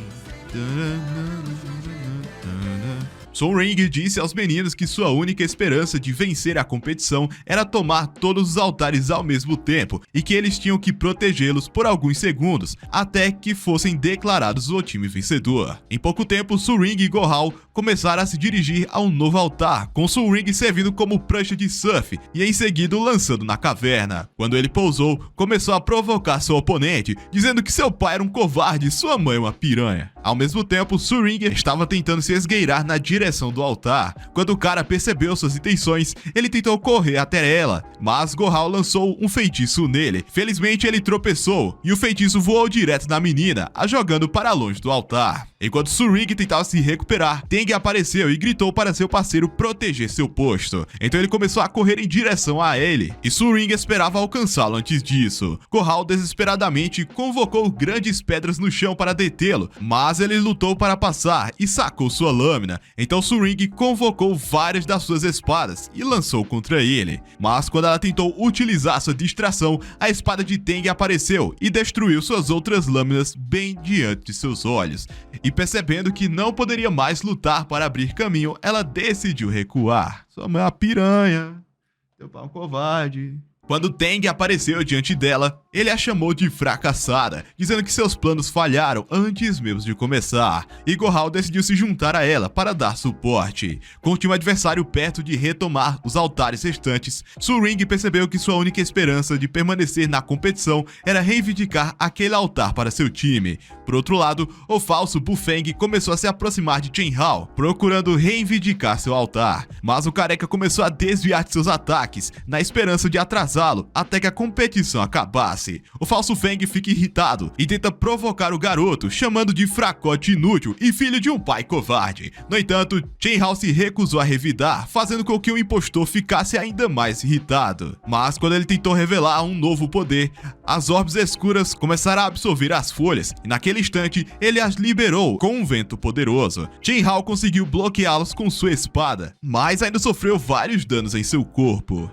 Su Ring disse aos meninos que sua única esperança de vencer a competição era tomar todos os altares ao mesmo tempo e que eles tinham que protegê-los por alguns segundos até que fossem declarados o time vencedor. Em pouco tempo, Su Ring e Gohal começaram a se dirigir a um novo altar, com Su Ring servindo como prancha de surf e em seguida o lançando na caverna. Quando ele pousou, começou a provocar seu oponente, dizendo que seu pai era um covarde e sua mãe uma piranha. Ao mesmo tempo, Su Ring estava tentando se esgueirar na direção do altar. Quando o cara percebeu suas intenções, ele tentou correr até ela, mas Gohal lançou um feitiço nele. Felizmente, ele tropeçou e o feitiço voou direto na menina, a jogando para longe do altar. Enquanto Su Ring tentava se recuperar, Tang apareceu e gritou para seu parceiro proteger seu posto. Então ele começou a correr em direção a ele, e Su Ring esperava alcançá-lo antes disso. Gohal desesperadamente convocou grandes pedras no chão para detê-lo, mas ele lutou para passar e sacou sua lâmina. Então Su Ring convocou várias das suas espadas e lançou contra ele. Mas quando ela tentou utilizar sua distração, a espada de Tang apareceu e destruiu suas outras lâminas bem diante de seus olhos. E percebendo que não poderia mais lutar para abrir caminho, ela decidiu recuar. Sua mãe é uma piranha, seu pai é um covarde. Quando Tang apareceu diante dela, ele a chamou de fracassada, dizendo que seus planos falharam antes mesmo de começar, e Gohal decidiu se juntar a ela para dar suporte. Com o time adversário perto de retomar os altares restantes, Su Ring percebeu que sua única esperança de permanecer na competição era reivindicar aquele altar para seu time. Por outro lado, o falso Bu Feng começou a se aproximar de Chen Hao, procurando reivindicar seu altar, mas o careca começou a desviar de seus ataques, na esperança de atrasá-lo até que a competição acabasse. O falso Feng fica irritado e tenta provocar o garoto, chamando de fracote inútil e filho de um pai covarde. No entanto, Chen Hao se recusou a revidar, fazendo com que o impostor ficasse ainda mais irritado. Mas quando ele tentou revelar um novo poder, as orbes escuras começaram a absorver as folhas e naquele instante ele as liberou com um vento poderoso. Chen Hao conseguiu bloqueá-los com sua espada, mas ainda sofreu vários danos em seu corpo.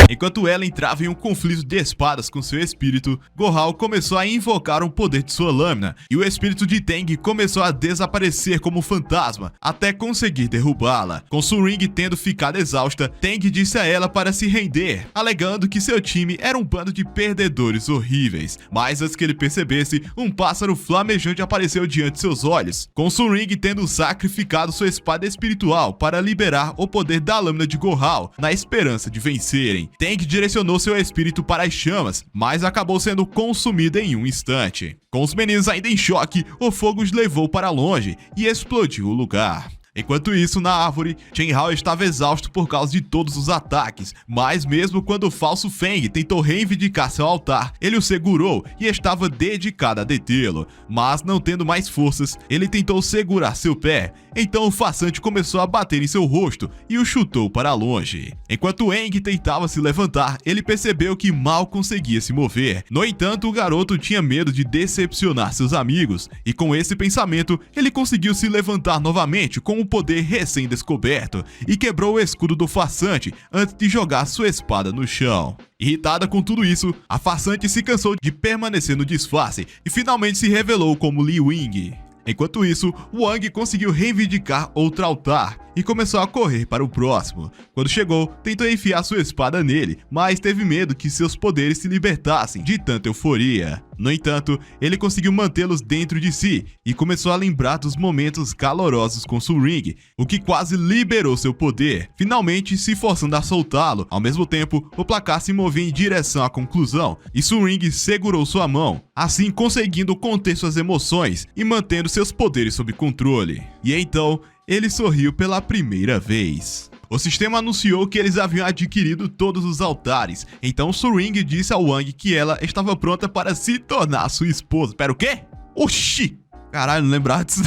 Enquanto ela entrava em um conflito de espadas com seu espírito, Gohal começou a invocar o poder de sua lâmina, e o espírito de Tang começou a desaparecer como fantasma, até conseguir derrubá-la. Com Su Ring tendo ficado exausta, Tang disse a ela para se render, alegando que seu time era um bando de perdedores horríveis. Mas antes que ele percebesse, um pássaro flamejante apareceu diante de seus olhos, com Su Ring tendo sacrificado sua espada espiritual para liberar o poder da lâmina de Gohal, na esperança de vencerem. Tang direcionou seu espírito para as chamas, mas acabou sendo consumida em um instante. Com os meninos ainda em choque, o fogo os levou para longe e explodiu o lugar. Enquanto isso, na árvore, Chen Hao estava exausto por causa de todos os ataques, mas mesmo quando o falso Feng tentou reivindicar seu altar, ele o segurou e estava dedicado a detê-lo. Mas não tendo mais forças, ele tentou segurar seu pé, então o farsante começou a bater em seu rosto e o chutou para longe. Enquanto Aang tentava se levantar, ele percebeu que mal conseguia se mover. No entanto, o garoto tinha medo de decepcionar seus amigos, e com esse pensamento, ele conseguiu se levantar novamente com um poder recém-descoberto e quebrou o escudo do farsante antes de jogar sua espada no chão. Irritada com tudo isso, a farsante se cansou de permanecer no disfarce e finalmente se revelou como Li Wing. Enquanto isso, Wang conseguiu reivindicar outro altar e começou a correr para o próximo. Quando chegou, tentou enfiar sua espada nele, mas teve medo que seus poderes se libertassem de tanta euforia. No entanto, ele conseguiu mantê-los dentro de si e começou a lembrar dos momentos calorosos com Su Ring, o que quase liberou seu poder, finalmente se forçando a soltá-lo. Ao mesmo tempo, o placar se movia em direção à conclusão e Su Ring segurou sua mão, assim conseguindo conter suas emoções e mantendo seus poderes sob controle. E então, ele sorriu pela primeira vez. O sistema anunciou que eles haviam adquirido todos os altares, então Su Ring disse ao Wang que ela estava pronta para se tornar sua esposa. Pera, o quê? Oxi! Caralho, não lembrava disso.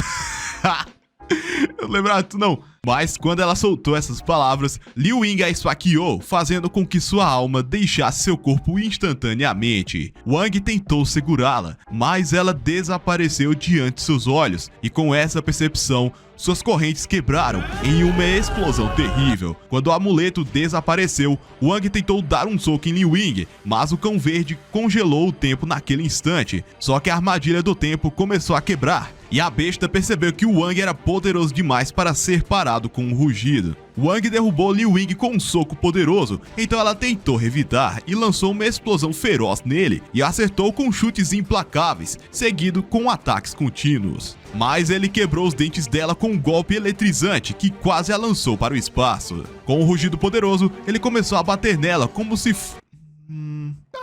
Eu não lembrava disso, não. Mas quando ela soltou essas palavras, Liu Ying a esfaqueou, fazendo com que sua alma deixasse seu corpo instantaneamente. Wang tentou segurá-la, mas ela desapareceu diante de seus olhos, e com essa percepção, suas correntes quebraram em uma explosão terrível. Quando o amuleto desapareceu, Wang tentou dar um soco em Liu Ying, mas o cão verde congelou o tempo naquele instante. Só que a armadilha do tempo começou a quebrar, e a besta percebeu que o Wang era poderoso demais para ser parado com um rugido. Wang derrubou Liu Ying com um soco poderoso, então ela tentou revidar e lançou uma explosão feroz nele e acertou com chutes implacáveis, seguido com ataques contínuos. Mas ele quebrou os dentes dela com um golpe eletrizante que quase a lançou para o espaço. Com um rugido poderoso, ele começou a bater nela como se...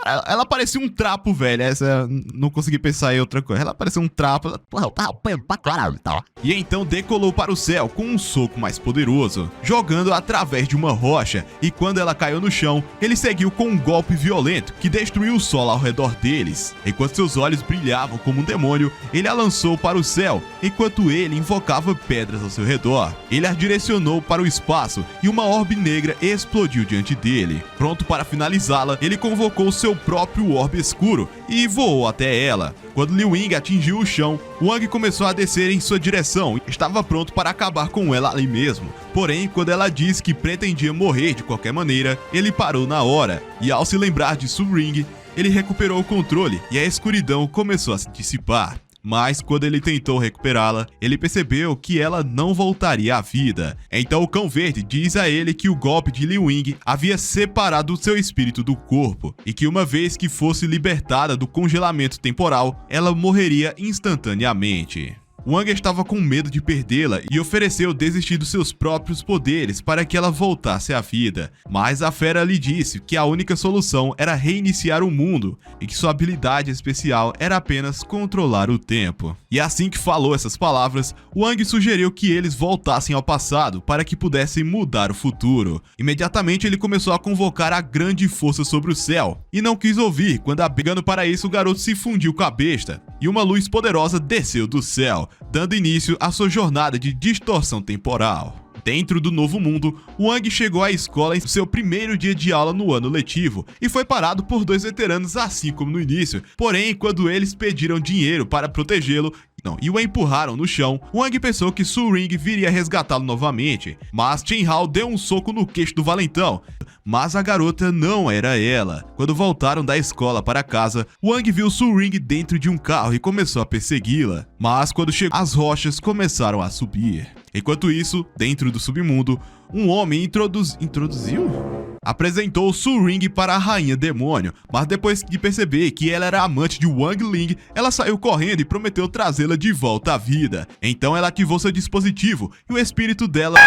Ela parecia um trapo, velho. Essa não consegui pensar em outra coisa. Ela parecia um trapo. E então decolou para o céu com um soco mais poderoso, jogando através de uma rocha. E quando ela caiu no chão, ele seguiu com um golpe violento que destruiu o solo ao redor deles. Enquanto seus olhos brilhavam como um demônio, ele a lançou para o céu, enquanto ele invocava pedras ao seu redor. Ele a direcionou para o espaço e uma orbe negra explodiu diante dele. Pronto para finalizá-la, ele convocou seu próprio orbe escuro e voou até ela. Quando Liu Ying atingiu o chão, Wang começou a descer em sua direção e estava pronto para acabar com ela ali mesmo. Porém, quando ela disse que pretendia morrer de qualquer maneira, ele parou na hora, e ao se lembrar de Su Ring, ele recuperou o controle e a escuridão começou a se dissipar. Mas quando ele tentou recuperá-la, ele percebeu que ela não voltaria à vida. Então o cão verde diz a ele que o golpe de Liu Ying havia separado o seu espírito do corpo, e que uma vez que fosse libertada do congelamento temporal, ela morreria instantaneamente. Wang estava com medo de perdê-la e ofereceu desistir dos seus próprios poderes para que ela voltasse à vida, mas a fera lhe disse que a única solução era reiniciar o mundo e que sua habilidade especial era apenas controlar o tempo. E assim que falou essas palavras, Wang sugeriu que eles voltassem ao passado para que pudessem mudar o futuro. Imediatamente ele começou a convocar a grande força sobre o céu e não quis ouvir quando, pegando para isso, o garoto se fundiu com a besta e uma luz poderosa desceu do céu, dando início à sua jornada de distorção temporal. Dentro do novo mundo, Wang chegou à escola em seu primeiro dia de aula no ano letivo e foi parado por dois veteranos assim como no início. Porém, quando eles pediram dinheiro para protegê-lo e o empurraram no chão, Wang pensou que Su Ring viria resgatá-lo novamente, mas Chen Hao deu um soco no queixo do valentão. Mas a garota não era ela. Quando voltaram da escola para casa, Wang viu Su Ring dentro de um carro e começou a persegui-la. Mas quando chegou, as rochas começaram a subir. Enquanto isso, dentro do submundo, um homem apresentou Su Ring para a rainha demônio, mas depois de perceber que ela era amante de Wang Ling, ela saiu correndo e prometeu trazê-la de volta à vida. Então ela ativou seu dispositivo e o espírito dela...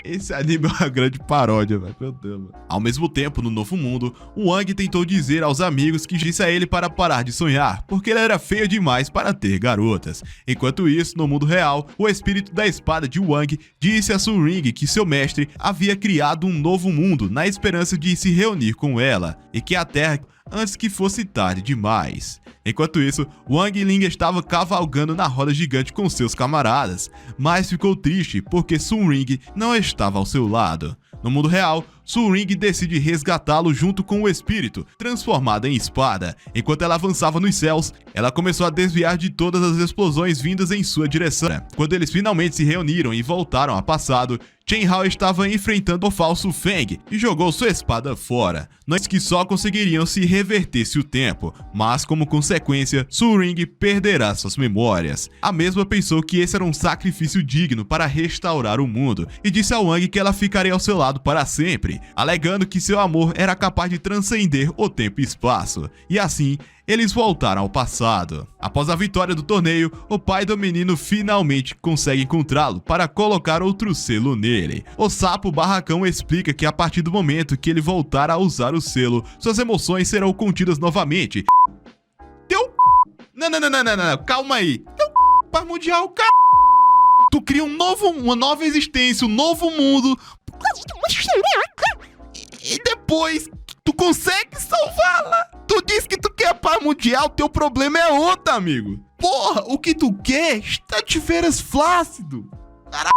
Esse anime é uma grande paródia, velho. Meu Deus, mano. Ao mesmo tempo, no novo mundo, Wang tentou dizer aos amigos que disse a ele para parar de sonhar, porque ele era feio demais para ter garotas. Enquanto isso, no mundo real, o espírito da espada de Wang disse a Su Ring que seu mestre havia criado um novo mundo na esperança de se reunir com ela, e que a Terra... antes que fosse tarde demais. Enquanto isso, Wang Ling estava cavalgando na roda gigante com seus camaradas, mas ficou triste porque Su Ring não estava ao seu lado. No mundo real, Su Ring decide resgatá-lo junto com o espírito, transformado em espada. Enquanto ela avançava nos céus, ela começou a desviar de todas as explosões vindas em sua direção. Quando eles finalmente se reuniram e voltaram ao passado, Chen Hao estava enfrentando o falso Feng e jogou sua espada fora. Nós que só conseguiriam se revertesse o tempo, mas como consequência, Su Ring perderá suas memórias. A mesma pensou que esse era um sacrifício digno para restaurar o mundo e disse a Wang que ela ficaria ao seu lado para sempre, alegando que seu amor era capaz de transcender o tempo e espaço. E assim, eles voltaram ao passado. Após a vitória do torneio, o pai do menino finalmente consegue encontrá-lo para colocar outro selo nele. O sapo barracão explica que a partir do momento que ele voltar a usar o selo, suas emoções serão contidas novamente. Não, calma aí. Paz mundial, tu cria uma nova existência, um novo mundo. E depois, tu consegue salvá-la. Tu disse que tu quer paz mundial, teu problema é outro, amigo. Porra, o que tu quer está de veras flácido. Caralho.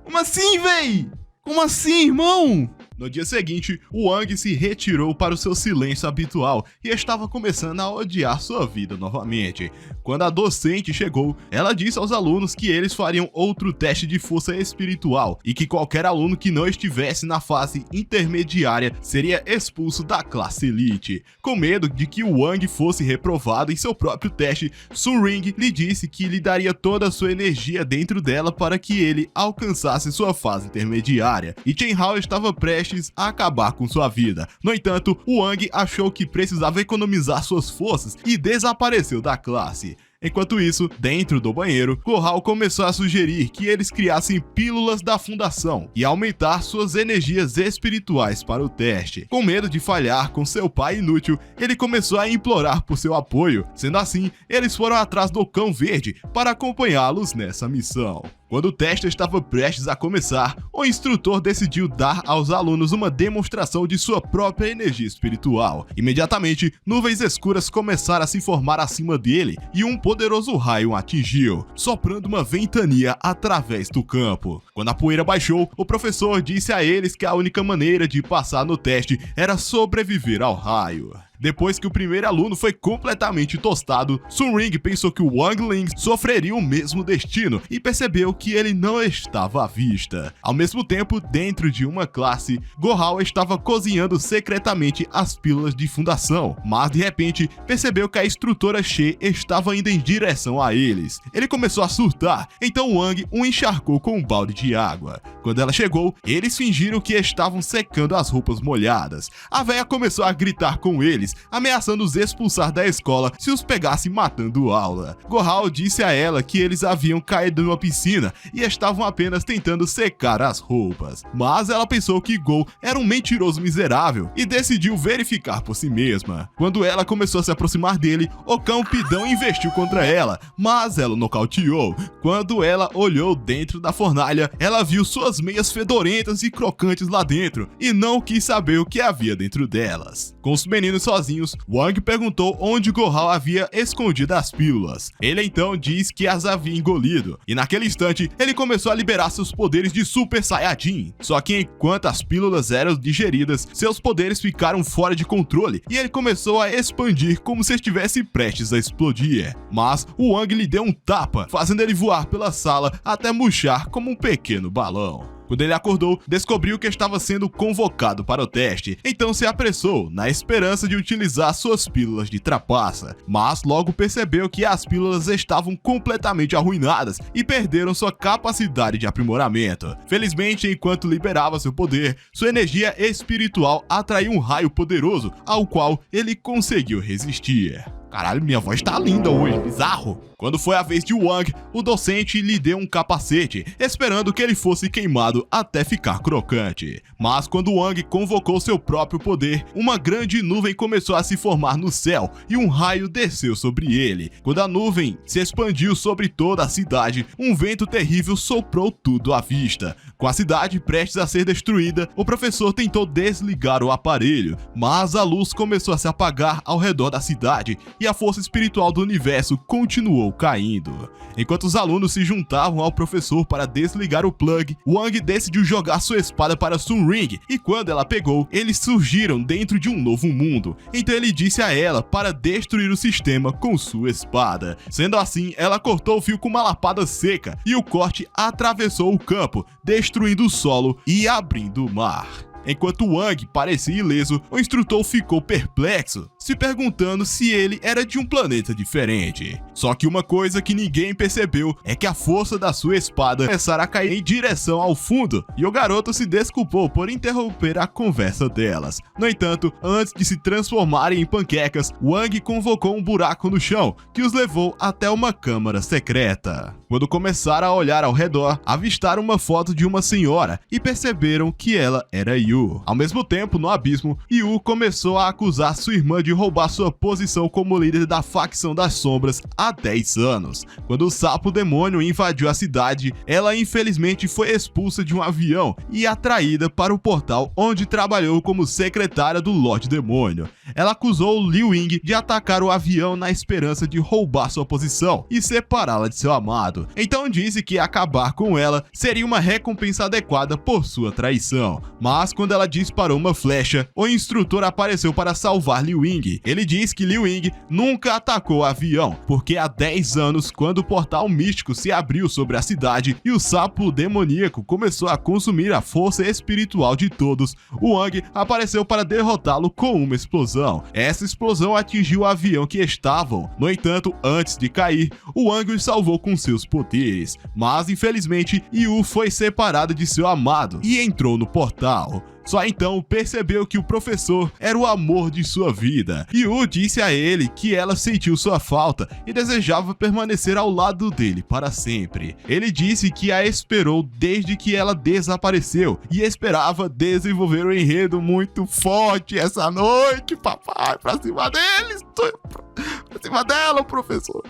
Como assim, véi? Como assim, irmão? No dia seguinte, o Wang se retirou para o seu silêncio habitual e estava começando a odiar sua vida novamente. Quando a docente chegou, ela disse aos alunos que eles fariam outro teste de força espiritual e que qualquer aluno que não estivesse na fase intermediária seria expulso da classe elite. Com medo de que o Wang fosse reprovado em seu próprio teste, Sun Ring lhe disse que lhe daria toda a sua energia dentro dela para que ele alcançasse sua fase intermediária, e Chen Hao estava prestes a acabar com sua vida. No entanto, o Wang achou que precisava economizar suas forças e desapareceu da classe. Enquanto isso, dentro do banheiro, Gohal começou a sugerir que eles criassem pílulas da fundação e aumentar suas energias espirituais para o teste. Com medo de falhar com seu pai inútil, ele começou a implorar por seu apoio. Sendo assim, eles foram atrás do Cão Verde para acompanhá-los nessa missão. Quando o teste estava prestes a começar, o instrutor decidiu dar aos alunos uma demonstração de sua própria energia espiritual. Imediatamente, nuvens escuras começaram a se formar acima dele e um poderoso raio o atingiu, soprando uma ventania através do campo. Quando a poeira baixou, o professor disse a eles que a única maneira de passar no teste era sobreviver ao raio. Depois que o primeiro aluno foi completamente tostado, Sun Ring pensou que o Wang Ling sofreria o mesmo destino e percebeu que ele não estava à vista. Ao mesmo tempo, dentro de uma classe, Gohal estava cozinhando secretamente as pílulas de fundação, mas de repente percebeu que a instrutora She estava indo em direção a eles. Ele começou a surtar, então Wang o encharcou com um balde de água. Quando ela chegou, eles fingiram que estavam secando as roupas molhadas. A véia começou a gritar com eles, ameaçando os expulsar da escola se os pegasse matando aula. Gohal disse a ela que eles haviam caído numa piscina e estavam apenas tentando secar as roupas. Mas ela pensou que Go era um mentiroso miserável e decidiu verificar por si mesma. Quando ela começou a se aproximar dele, o cão Pidão investiu contra ela, mas ela o nocauteou. Quando ela olhou dentro da fornalha, ela viu suas meias fedorentas e crocantes lá dentro e não quis saber o que havia dentro delas. Com os meninos sozinhos, Wang perguntou onde Gohal havia escondido as pílulas. Ele então diz que as havia engolido, e naquele instante ele começou a liberar seus poderes de Super Saiyajin. Só que enquanto as pílulas eram digeridas, seus poderes ficaram fora de controle e ele começou a expandir como se estivesse prestes a explodir. Mas o Wang lhe deu um tapa, fazendo ele voar pela sala até murchar como um pequeno balão. Quando ele acordou, descobriu que estava sendo convocado para o teste, então se apressou, na esperança de utilizar suas pílulas de trapaça. Mas logo percebeu que as pílulas estavam completamente arruinadas e perderam sua capacidade de aprimoramento. Felizmente, enquanto liberava seu poder, sua energia espiritual atraiu um raio poderoso, ao qual ele conseguiu resistir. Caralho, minha voz tá linda hoje, bizarro. Quando foi a vez de Wang, o docente lhe deu um capacete, esperando que ele fosse queimado até ficar crocante. Mas quando Wang convocou seu próprio poder, uma grande nuvem começou a se formar no céu e um raio desceu sobre ele. Quando a nuvem se expandiu sobre toda a cidade, um vento terrível soprou tudo à vista. Com a cidade prestes a ser destruída, o professor tentou desligar o aparelho, mas a luz começou a se apagar ao redor da cidade e a força espiritual do universo continuou caindo. Enquanto os alunos se juntavam ao professor para desligar o plug, Wang decidiu jogar sua espada para Sun Ring, e quando ela pegou, eles surgiram dentro de um novo mundo. Então ele disse a ela para destruir o sistema com sua espada. Sendo assim, ela cortou o fio com uma lapada seca, e o corte atravessou o campo, destruindo o solo e abrindo o mar. Enquanto Wang parecia ileso, o instrutor ficou perplexo, se perguntando se ele era de um planeta diferente. Só que uma coisa que ninguém percebeu é que a força da sua espada começara a cair em direção ao fundo, e o garoto se desculpou por interromper a conversa delas. No entanto, antes de se transformarem em panquecas, Wang convocou um buraco no chão, que os levou até uma câmara secreta. Quando começaram a olhar ao redor, avistaram uma foto de uma senhora e perceberam que ela era Yu. Ao mesmo tempo, no abismo, Yu começou a acusar sua irmã de roubar sua posição como líder da facção das sombras há 10 anos. Quando o sapo demônio invadiu a cidade, ela infelizmente foi expulsa de um avião e atraída para o portal onde trabalhou como secretária do Lorde Demônio. Ela acusou Liu Ying de atacar o avião na esperança de roubar sua posição e separá-la de seu amado. projeto. Então disse que acabar com ela seria uma recompensa adequada por sua traição. Mas quando ela disparou uma flecha, o instrutor apareceu para salvar Liu Ying. Ele diz que Liu Ying nunca atacou o avião, porque há 10 anos, quando o portal místico se abriu sobre a cidade e o sapo demoníaco começou a consumir a força espiritual de todos, o Wang apareceu para derrotá-lo com uma explosão. Essa explosão atingiu o avião que estavam. No entanto, antes de cair, o Wang os salvou com seus poderes, mas infelizmente Yu foi separado de seu amado e entrou no portal. Só então percebeu que o professor era o amor de sua vida. Yu disse a ele que ela sentiu sua falta e desejava permanecer ao lado dele para sempre. Ele disse que a esperou desde que ela desapareceu e esperava desenvolver um enredo muito forte essa noite, papai, pra cima deles, pra cima dela, professor.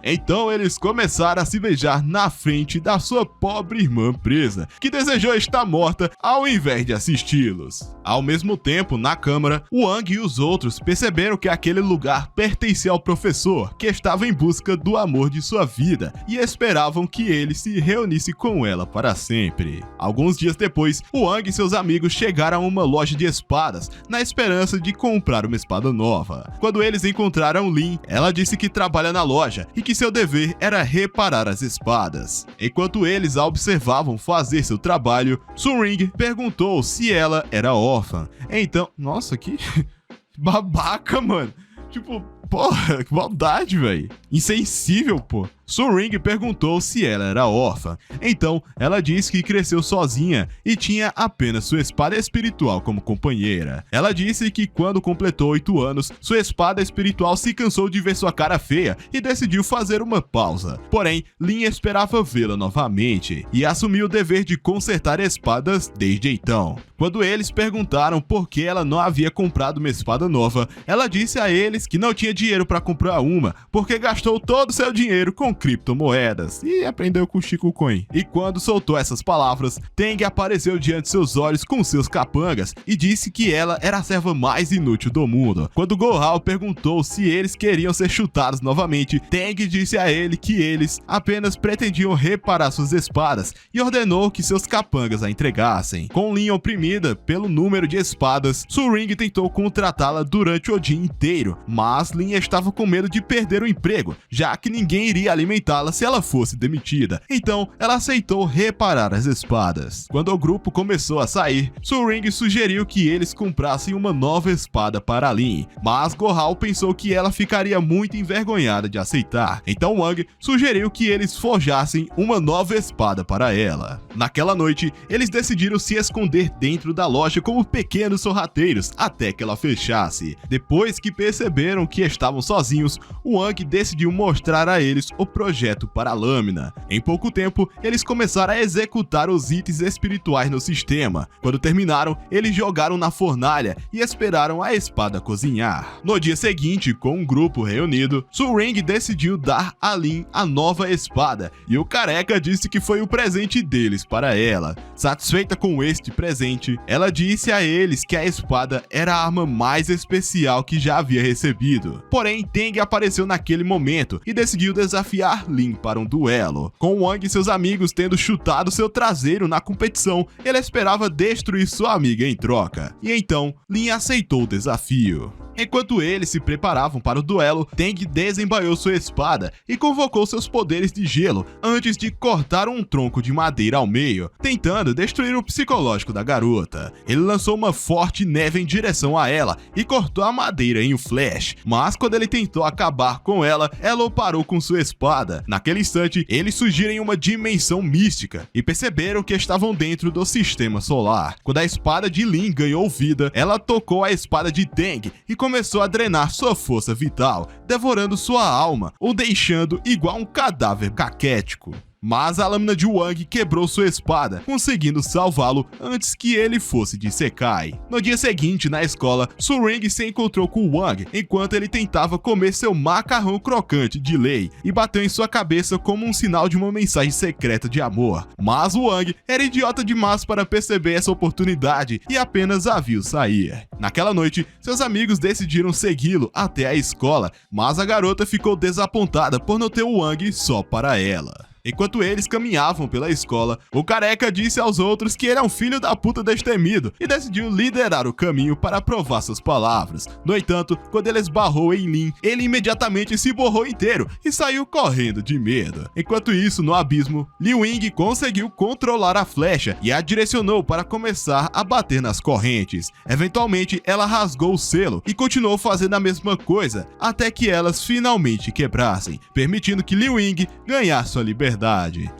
Então eles começaram a se beijar na frente da sua pobre irmã presa, que desejou estar morta ao invés de assisti-los. Ao mesmo tempo, na câmara, o Wang e os outros perceberam que aquele lugar pertencia ao professor, que estava em busca do amor de sua vida, e esperavam que ele se reunisse com ela para sempre. Alguns dias depois, o Wang e seus amigos chegaram a uma loja de espadas, na esperança de comprar uma espada nova. Quando eles encontraram Lin, ela disse que trabalha na loja e que seu dever era reparar as espadas. Enquanto eles a observavam fazer seu trabalho, Su-Ring perguntou se ela era órfã. Então, nossa, que babaca, mano. Tipo, porra, que maldade, velho. Insensível, pô. Su-Ring perguntou se ela era órfã. Então, ela disse que cresceu sozinha e tinha apenas sua espada espiritual como companheira. Ela disse que quando completou 8 anos, sua espada espiritual se cansou de ver sua cara feia e decidiu fazer uma pausa. Porém, Lin esperava vê-la novamente e assumiu o dever de consertar espadas desde então. Quando eles perguntaram por que ela não havia comprado uma espada nova, ela disse a eles que não tinha dinheiro para comprar uma, porque gastou todo o seu dinheiro com criptomoedas e aprendeu com o Chico Coin. E quando soltou essas palavras, Teng apareceu diante de seus olhos com seus capangas e disse que ela era a serva mais inútil do mundo. Quando Gohal perguntou se eles queriam ser chutados novamente, Teng disse a ele que eles apenas pretendiam reparar suas espadas e ordenou que seus capangas a entregassem. Com Lin oprimida pelo número de espadas, Su-Ring tentou contratá-la durante o dia inteiro, mas Lin estava com medo de perder o emprego, já que ninguém iria alimentá-la se ela fosse demitida. Então, ela aceitou reparar as espadas. Quando o grupo começou a sair, Su-Ring sugeriu que eles comprassem uma nova espada para Lin, mas Gohal pensou que ela ficaria muito envergonhada de aceitar. Então Wang sugeriu que eles forjassem uma nova espada para ela. Naquela noite, eles decidiram se esconder dentro da loja como pequenos sorrateiros até que ela fechasse. Depois que perceberam que estavam sozinhos, Wang decidiu mostrar a eles o projeto para a lâmina. Em pouco tempo, eles começaram a executar os itens espirituais no sistema. Quando terminaram, eles jogaram na fornalha e esperaram a espada cozinhar. No dia seguinte, com um grupo reunido, Su-Ring decidiu dar a Lin a nova espada e o careca disse que foi o presente deles para ela. Satisfeita com este presente, ela disse a eles que a espada era a arma mais especial que já havia recebido. Porém, Teng apareceu naquele momento e decidiu desafiar Lin para um duelo. Com Wang e seus amigos tendo chutado seu traseiro na competição, ele esperava destruir sua amiga em troca. E então, Lin aceitou o desafio. Enquanto eles se preparavam para o duelo, Teng desembaiou sua espada e convocou seus poderes de gelo antes de cortar um tronco de madeira ao meio, tentando destruir o psicológico da garota. Ele lançou uma forte neve em direção a ela e cortou a madeira em um flash, mas quando ele tentou acabar com ela, ela o parou com sua espada. Naquele instante, eles surgiram em uma dimensão mística e perceberam que estavam dentro do sistema solar. Quando a espada de Lin ganhou vida, ela tocou a espada de Teng e começou a drenar sua força vital, devorando sua alma, o deixando igual um cadáver caquético. mas a lâmina de Wang quebrou sua espada, conseguindo salvá-lo antes que ele fosse de Sekai. No dia seguinte, na escola, Su Ring se encontrou com Wang enquanto ele tentava comer seu macarrão crocante de lei e bateu em sua cabeça como um sinal de uma mensagem secreta de amor. Mas Wang era idiota demais para perceber essa oportunidade e apenas a viu sair. Naquela noite, seus amigos decidiram segui-lo até a escola, mas a garota ficou desapontada por não ter o Wang só para ela. Enquanto eles caminhavam pela escola, o careca disse aos outros que ele é um filho da puta destemido e decidiu liderar o caminho para provar suas palavras. No entanto, quando ele esbarrou em Lin, ele imediatamente se borrou inteiro e saiu correndo de medo. Enquanto isso, no abismo, Liu Ying conseguiu controlar a flecha e a direcionou para começar a bater nas correntes. Eventualmente, ela rasgou o selo e continuou fazendo a mesma coisa até que elas finalmente quebrassem, permitindo que Liu Ying ganhasse sua liberdade.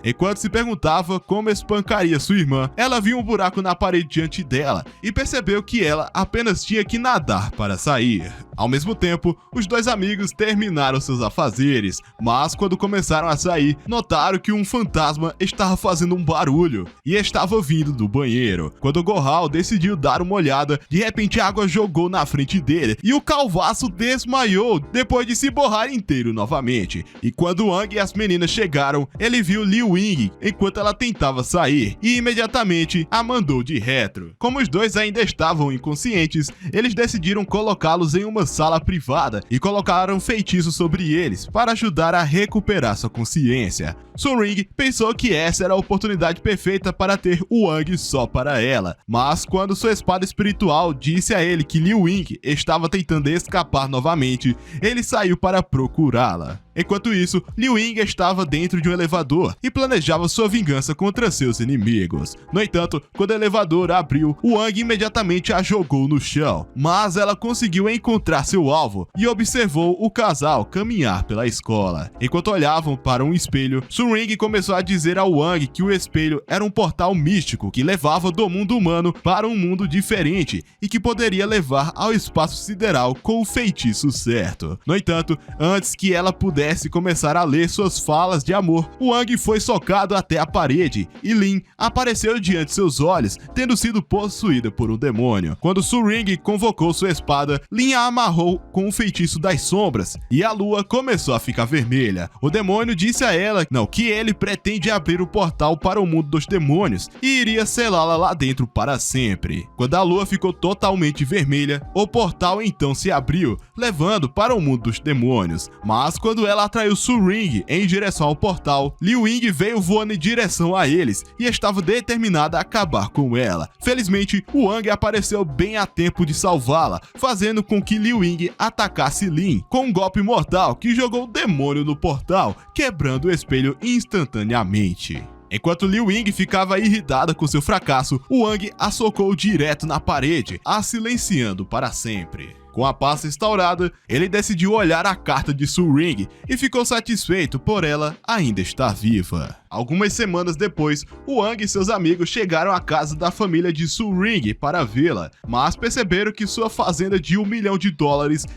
Enquanto se perguntava como espancaria sua irmã, ela viu um buraco na parede diante dela e percebeu que ela apenas tinha que nadar para sair. Ao mesmo tempo, os dois amigos terminaram seus afazeres, mas quando começaram a sair, notaram que um fantasma estava fazendo um barulho e estava vindo do banheiro. Quando Gohal decidiu dar uma olhada, de repente a água jogou na frente dele e o calvaço desmaiou depois de se borrar inteiro novamente. E quando Wang e as meninas chegaram, ele viu Liu Ying enquanto ela tentava sair e imediatamente a mandou de retro. Como os dois ainda estavam inconscientes, eles decidiram colocá-los em uma sala privada e colocaram feitiços sobre eles para ajudar a recuperar sua consciência. Su Ring pensou que essa era a oportunidade perfeita para ter o Wang só para ela, mas quando sua espada espiritual disse a ele que Liu Ying estava tentando escapar novamente, ele saiu para procurá-la. Enquanto isso, Liu Ying estava dentro de um elevador e planejava sua vingança contra seus inimigos. No entanto, quando o elevador abriu, Wang imediatamente a jogou no chão, mas ela conseguiu encontrar seu alvo e observou o casal caminhar pela escola. Enquanto olhavam para um espelho, Su Ring começou a dizer ao Wang que o espelho era um portal místico que levava do mundo humano para um mundo diferente e que poderia levar ao espaço sideral com o feitiço certo. No entanto, antes que ela pudesse começar a ler suas falas de amor, Wang foi socado até a parede e Lin apareceu diante de seus olhos, tendo sido possuída por um demônio. Quando Su Ring convocou sua espada, Lin a amarrou com o feitiço das sombras e a lua começou a ficar vermelha. O demônio disse a ela que ele pretende abrir o portal para o mundo dos demônios e iria selá-la lá dentro para sempre. Quando a lua ficou totalmente vermelha, o portal então se abriu, levando para o mundo dos demônios. Mas quando ela atraiu Su Ring em direção ao portal, Liu Ying veio voando em direção a eles e estava determinada a acabar com ela. Felizmente, Wang apareceu bem a tempo de salvá-la, fazendo com que Liu Ying atacasse Lin com um golpe mortal que jogou o demônio no portal, quebrando o espelho instantaneamente. Enquanto Liu Ying ficava irritada com seu fracasso, Wang a socou direto na parede, a silenciando para sempre. Com a paz restaurada, ele decidiu olhar a carta de Su Ring e ficou satisfeito por ela ainda estar viva. Algumas semanas depois, Wang e seus amigos chegaram à casa da família de Su Ring para vê-la, mas perceberam que sua fazenda de $1 milhão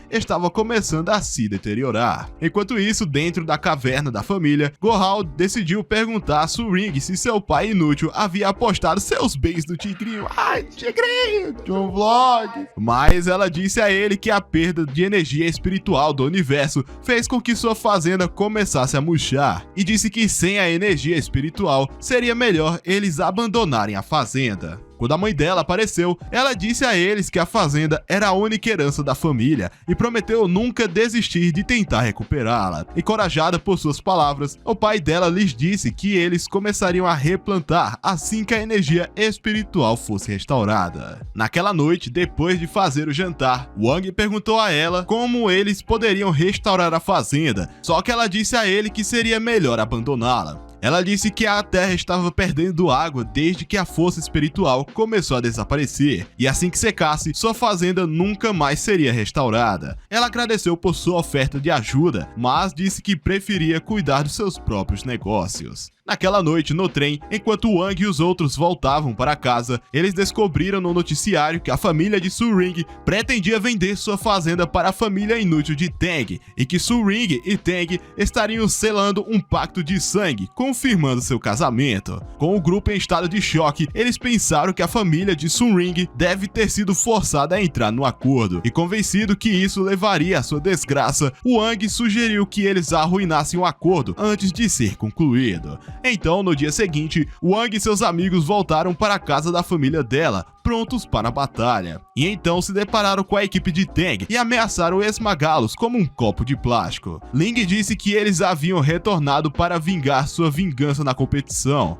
estava começando a se deteriorar. Enquanto isso, dentro da caverna da família, Gohal decidiu perguntar a Su Ring se seu pai inútil havia apostado seus bens no tigrinho. Ai, tigrinho, de um vlog. Mas ela disse a ele que a perda de energia espiritual do universo fez com que sua fazenda começasse a murchar, e disse que sem a energia espiritual seria melhor eles abandonarem a fazenda. Quando a mãe dela apareceu, ela disse a eles que a fazenda era a única herança da família e prometeu nunca desistir de tentar recuperá-la. Encorajada por suas palavras, o pai dela lhes disse que eles começariam a replantar assim que a energia espiritual fosse restaurada. Naquela noite, depois de fazer o jantar, Wang perguntou a ela como eles poderiam restaurar a fazenda, só que ela disse a ele que seria melhor abandoná-la. Ela disse que a terra estava perdendo água desde que a força espiritual começou a desaparecer, e assim que secasse, sua fazenda nunca mais seria restaurada. Ela agradeceu por sua oferta de ajuda, mas disse que preferia cuidar dos seus próprios negócios. Naquela noite no trem, enquanto Wang e os outros voltavam para casa, eles descobriram no noticiário que a família de Su Ring pretendia vender sua fazenda para a família inútil de Tang, e que Su Ring e Tang estariam selando um pacto de sangue, confirmando seu casamento. Com o grupo em estado de choque, eles pensaram que a família de Su Ring deve ter sido forçada a entrar no acordo, e convencido que isso levaria à sua desgraça, Wang sugeriu que eles arruinassem o acordo antes de ser concluído. Então, no dia seguinte, Wang e seus amigos voltaram para a casa da família dela, prontos para a batalha. E então se depararam com a equipe de Tang e ameaçaram esmagá-los como um copo de plástico. Ling disse que eles haviam retornado para vingar sua vingança na competição.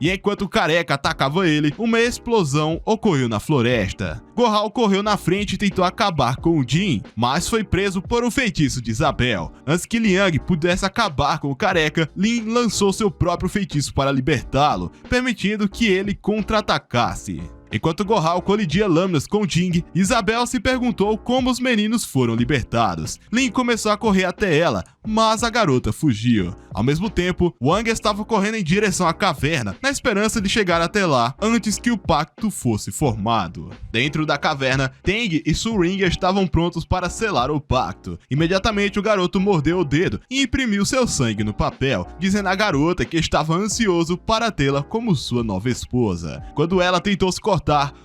E enquanto o careca atacava ele, uma explosão ocorreu na floresta. Gohal correu na frente e tentou acabar com o Jin, mas foi preso por um feitiço de Isabel. Antes que Liang pudesse acabar com o careca, Lin lançou seu próprio feitiço para libertá-lo, permitindo que ele contra-atacasse. Enquanto Gohal colidia lâminas com Jing, Isabel se perguntou como os meninos foram libertados. Lin começou a correr até ela, mas a garota fugiu. Ao mesmo tempo, Wang estava correndo em direção à caverna, na esperança de chegar até lá antes que o pacto fosse formado. Dentro da caverna, Tang e Su Ring estavam prontos para selar o pacto. Imediatamente, o garoto mordeu o dedo e imprimiu seu sangue no papel, dizendo à garota que estava ansioso para tê-la como sua nova esposa. Quando ela tentou se cortar,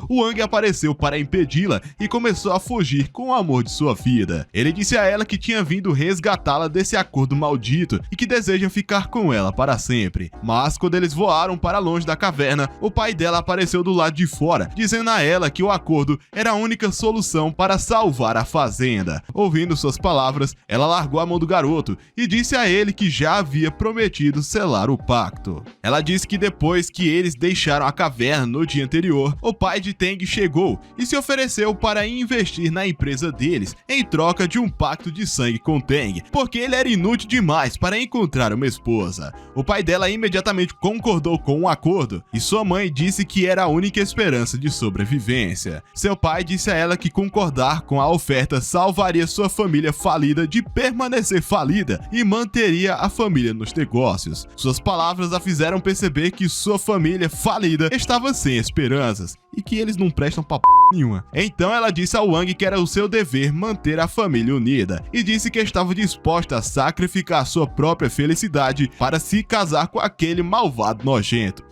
Wang apareceu para impedi-la e começou a fugir com o amor de sua vida. Ele disse a ela que tinha vindo resgatá-la desse acordo maldito e que deseja ficar com ela para sempre. Mas quando eles voaram para longe da caverna, o pai dela apareceu do lado de fora, dizendo a ela que o acordo era a única solução para salvar a fazenda. Ouvindo suas palavras, ela largou a mão do garoto e disse a ele que já havia prometido selar o pacto. Ela disse que depois que eles deixaram a caverna no dia anterior, o pai de Tang chegou e se ofereceu para investir na empresa deles em troca de um pacto de sangue com Tang, porque ele era inútil demais para encontrar uma esposa. O pai dela imediatamente concordou com o acordo e sua mãe disse que era a única esperança de sobrevivência. Seu pai disse a ela que concordar com a oferta salvaria sua família falida de permanecer falida e manteria a família nos negócios. Suas palavras a fizeram perceber que sua família falida estava sem esperanças e que eles não prestam pra nenhuma. Então ela disse ao Wang que era o seu dever manter a família unida e disse que estava disposta a sacrificar sua própria felicidade para se casar com aquele malvado nojento.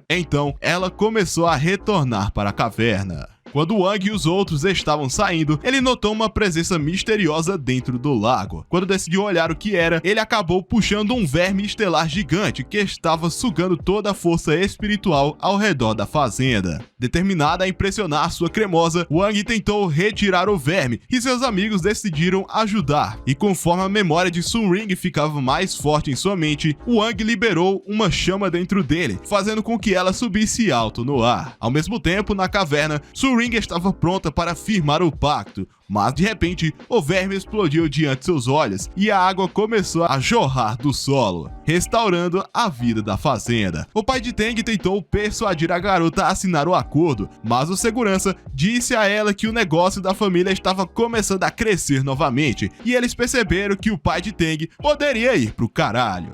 Então ela começou a retornar para a caverna. Quando Wang e os outros estavam saindo, ele notou uma presença misteriosa dentro do lago. Quando decidiu olhar o que era, ele acabou puxando um verme estelar gigante que estava sugando toda a força espiritual ao redor da fazenda. Determinada a impressionar sua cremosa, Wang tentou retirar o verme e seus amigos decidiram ajudar. E conforme a memória de Su Ring ficava mais forte em sua mente, Wang liberou uma chama dentro dele, fazendo com que ela subisse alto no ar. Ao mesmo tempo, na caverna, Su Ring estava pronta para firmar o pacto, mas de repente o verme explodiu diante de seus olhos e a água começou a jorrar do solo, restaurando a vida da fazenda. O pai de Tang tentou persuadir a garota a assinar o acordo, mas o segurança disse a ela que o negócio da família estava começando a crescer novamente e eles perceberam que o pai de Tang poderia ir pro caralho.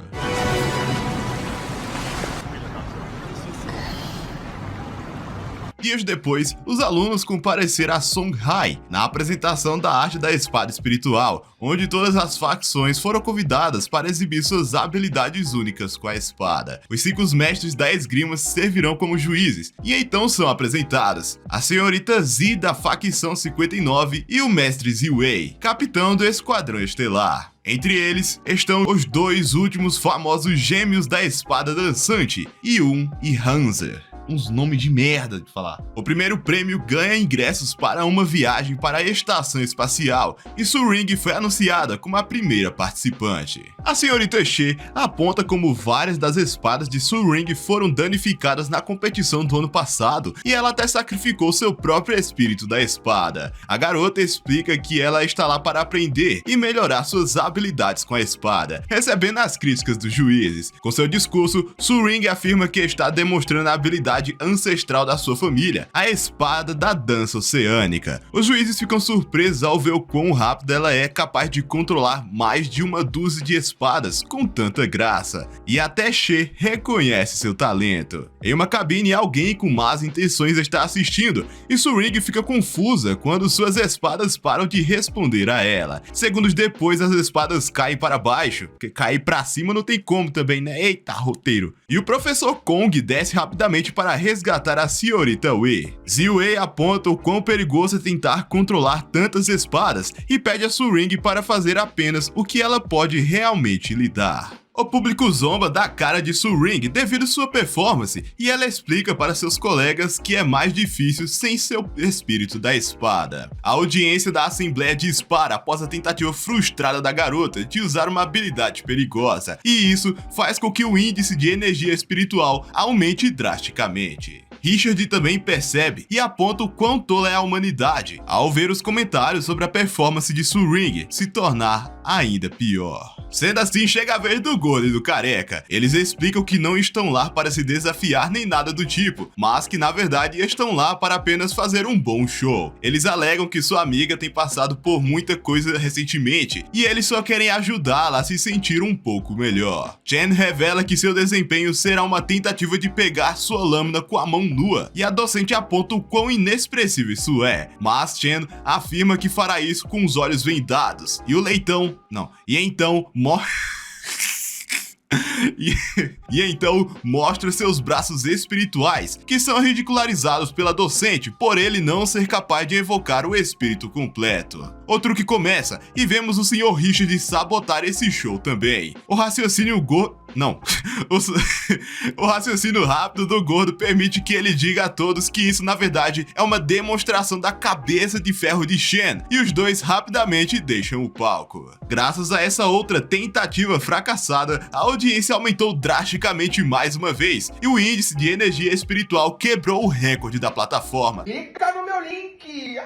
Dias depois, os alunos compareceram a Songhai na apresentação da arte da espada espiritual, onde todas as facções foram convidadas para exibir suas habilidades únicas com a espada. Os 5 mestres da esgrima servirão como juízes, e então são apresentadas a senhorita Zi da facção 59 e o mestre Ziwei, capitão do esquadrão estelar. Entre eles estão os 2 últimos famosos gêmeos da espada dançante, Yun e Hanser. Uns nomes de merda de falar. O primeiro prêmio ganha ingressos para uma viagem para a estação espacial e Su Ring foi anunciada como a primeira participante. A senhorita She aponta como várias das espadas de Su Ring foram danificadas na competição do ano passado e ela até sacrificou seu próprio espírito da espada. A garota explica que ela está lá para aprender e melhorar suas habilidades com a espada, recebendo as críticas dos juízes. Com seu discurso, Su Ring afirma que está demonstrando a habilidade habilidade ancestral da sua família, a espada da dança oceânica. Os juízes ficam surpresos ao ver o quão rápido ela é capaz de controlar mais de uma dúzia de espadas com tanta graça, e até She reconhece seu talento. Em uma cabine, alguém com más intenções está assistindo, e Su-Ring fica confusa quando suas espadas param de responder a ela. Segundos depois, as espadas caem para baixo, porque cair para cima não tem como também, né? Eita, roteiro. E o professor Kong desce rapidamente para resgatar a senhorita Wei. Ziwei aponta o quão perigoso é tentar controlar tantas espadas e pede a Su-Ring para fazer apenas o que ela pode realmente lhe dar. O público zomba da cara de Su-Ring devido sua performance, e ela explica para seus colegas que é mais difícil sem seu espírito da espada. A audiência da Assembleia dispara após a tentativa frustrada da garota de usar uma habilidade perigosa, e isso faz com que o índice de energia espiritual aumente drasticamente. Richard também percebe e aponta o quão tola é a humanidade ao ver os comentários sobre a performance de Su-Ring se tornar ainda pior. Sendo assim, chega a vez do gordo e do careca. Eles explicam que não estão lá para se desafiar nem nada do tipo, mas que na verdade estão lá para apenas fazer um bom show. Eles alegam que sua amiga tem passado por muita coisa recentemente e eles só querem ajudá-la a se sentir um pouco melhor. Chen revela que seu desempenho será uma tentativa de pegar sua lâmina com a mão nua, e a docente aponta o quão inexpressivo isso é, mas Chen afirma que fará isso com os olhos vendados, e o leitão... não, e então... E então mostra seus braços espirituais, que são ridicularizados pela docente por ele não ser capaz de evocar o espírito completo. O truque começa e vemos o Sr. Richard sabotar esse show também. O raciocínio o raciocínio rápido do gordo permite que ele diga a todos que isso na verdade é uma demonstração da cabeça de ferro de Shen, e os dois rapidamente deixam o palco. Graças a essa outra tentativa fracassada, a audiência aumentou drasticamente mais uma vez, e o índice de energia espiritual quebrou o recorde da plataforma.
Clica no meu link!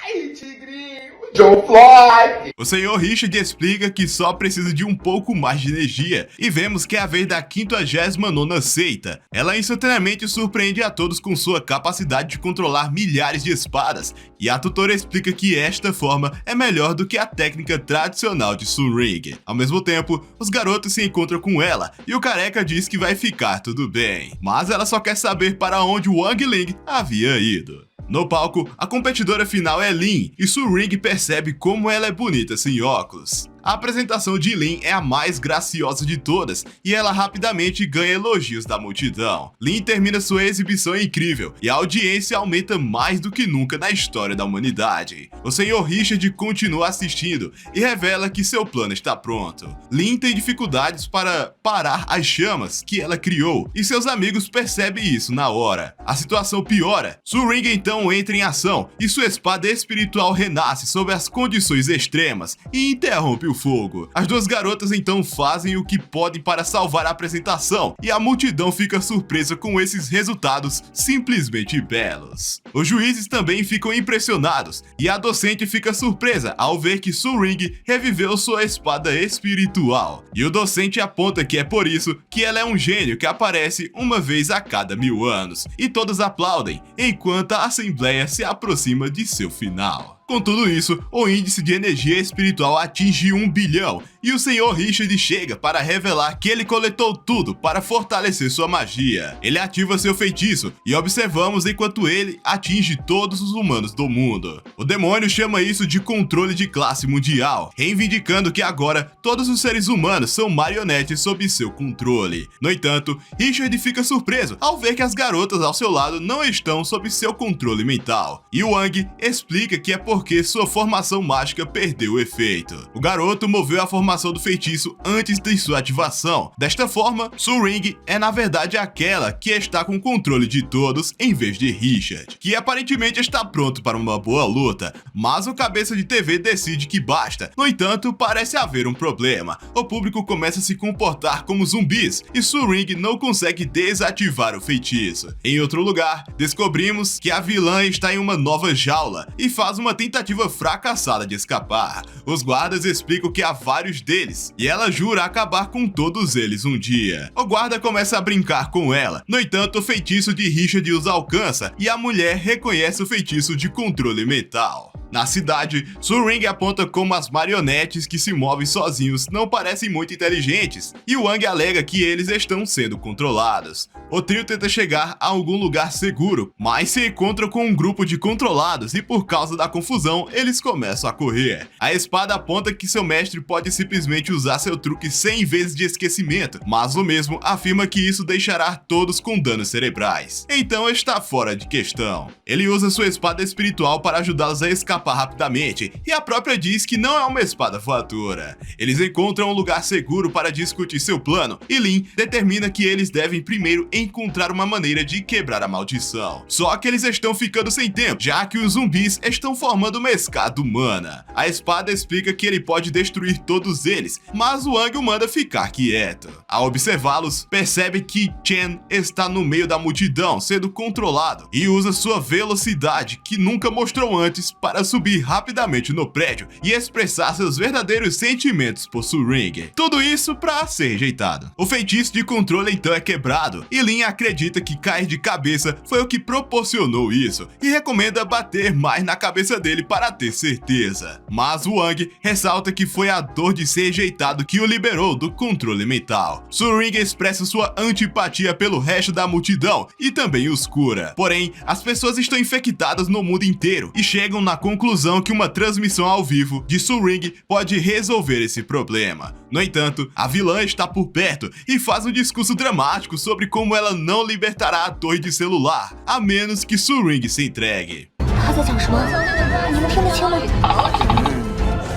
Ai, tigrinho! John Floyd!
O Sr. Richard explica que só precisa de um pouco mais de energia, e vemos que é a vez da 59ª seita. Ela instantaneamente surpreende a todos com sua capacidade de controlar milhares de espadas, e a tutora explica que esta forma é melhor do que a técnica tradicional de Su-Ring. Ao mesmo tempo, os garotos se encontram com ela, e o careca diz que vai ficar tudo bem, mas ela só quer saber para onde o Wang Ling havia ido. No palco, a competidora final é Lin, e Su-Ring percebe como ela é bonita sem óculos. A apresentação de Lin é a mais graciosa de todas, e ela rapidamente ganha elogios da multidão. Lin termina sua exibição incrível, e a audiência aumenta mais do que nunca na história da humanidade. O Sr. Richard continua assistindo e revela que seu plano está pronto. Lin tem dificuldades para parar as chamas que ela criou, e seus amigos percebem isso na hora. A situação piora. Su-Ring então entra em ação, e sua espada espiritual renasce sob as condições extremas e interrompe o fogo. As duas garotas então fazem o que podem para salvar a apresentação, e a multidão fica surpresa com esses resultados simplesmente belos. Os juízes também ficam impressionados, e a docente fica surpresa ao ver que Su-Ring reviveu sua espada espiritual. E o docente aponta que é por isso que ela é um gênio que aparece uma vez a cada 1000 anos, e todos aplaudem, enquanto a assembleia se aproxima de seu final. Com tudo isso, o índice de energia espiritual atinge 1 bilhão, e o Sr. Richard chega para revelar que ele coletou tudo para fortalecer sua magia. Ele ativa seu feitiço, e observamos enquanto ele atinge todos os humanos do mundo. O demônio chama isso de controle de classe mundial, reivindicando que agora todos os seres humanos são marionetes sob seu controle. No entanto, Richard fica surpreso ao ver que as garotas ao seu lado não estão sob seu controle mental, e Wang explica que é porque sua formação mágica perdeu o efeito. O garoto moveu a formação do feitiço antes de sua ativação. Desta forma, Su-Ring é na verdade aquela que está com controle de todos em vez de Richard, que aparentemente está pronto para uma boa luta, mas o cabeça de TV decide que basta. No entanto, parece haver um problema. O público começa a se comportar como zumbis, e Su-Ring não consegue desativar o feitiço. Em outro lugar, descobrimos que a vilã está em uma nova jaula e faz uma tentativa fracassada de escapar. Os guardas explicam que há vários poderes deles, e ela jura acabar com todos eles um dia. O guarda começa a brincar com ela, no entanto o feitiço de Richard os alcança e a mulher reconhece o feitiço de controle mental. Na cidade, Su-Ring aponta como as marionetes que se movem sozinhos não parecem muito inteligentes, e Wang alega que eles estão sendo controlados. O trio tenta chegar a algum lugar seguro, mas se encontra com um grupo de controlados e por causa da confusão, eles começam a correr. A espada aponta que seu mestre pode simplesmente usar seu truque 100 vezes de esquecimento, mas o mesmo afirma que isso deixará todos com danos cerebrais. Então está fora de questão. Ele usa sua espada espiritual para ajudá-los a escapar rapidamente, e a própria diz que não é uma espada voadora. Eles encontram um lugar seguro para discutir seu plano, e Lin determina que eles devem primeiro encontrar uma maneira de quebrar a maldição. Só que eles estão ficando sem tempo, já que os zumbis estão formando uma escada humana. A espada explica que ele pode destruir todos eles, mas Wang o manda ficar quieto. Ao observá-los, percebe que Chen está no meio da multidão, sendo controlado, e usa sua velocidade, que nunca mostrou antes, para subir rapidamente no prédio e expressar seus verdadeiros sentimentos por Su-Ring. Tudo isso para ser rejeitado. O feitiço de controle então é quebrado, e Lin acredita que cair de cabeça foi o que proporcionou isso, e recomenda bater mais na cabeça dele para ter certeza. Mas Wang ressalta que foi a dor de ser rejeitado que o liberou do controle mental. Su-Ring expressa sua antipatia pelo resto da multidão e também os cura. Porém, as pessoas estão infectadas no mundo inteiro e chegam na conclusão que uma transmissão ao vivo de Su-Ring pode resolver esse problema. No entanto, a vilã está por perto e faz um discurso dramático sobre como ela não libertará a torre de celular, a menos que Su-Ring se entregue.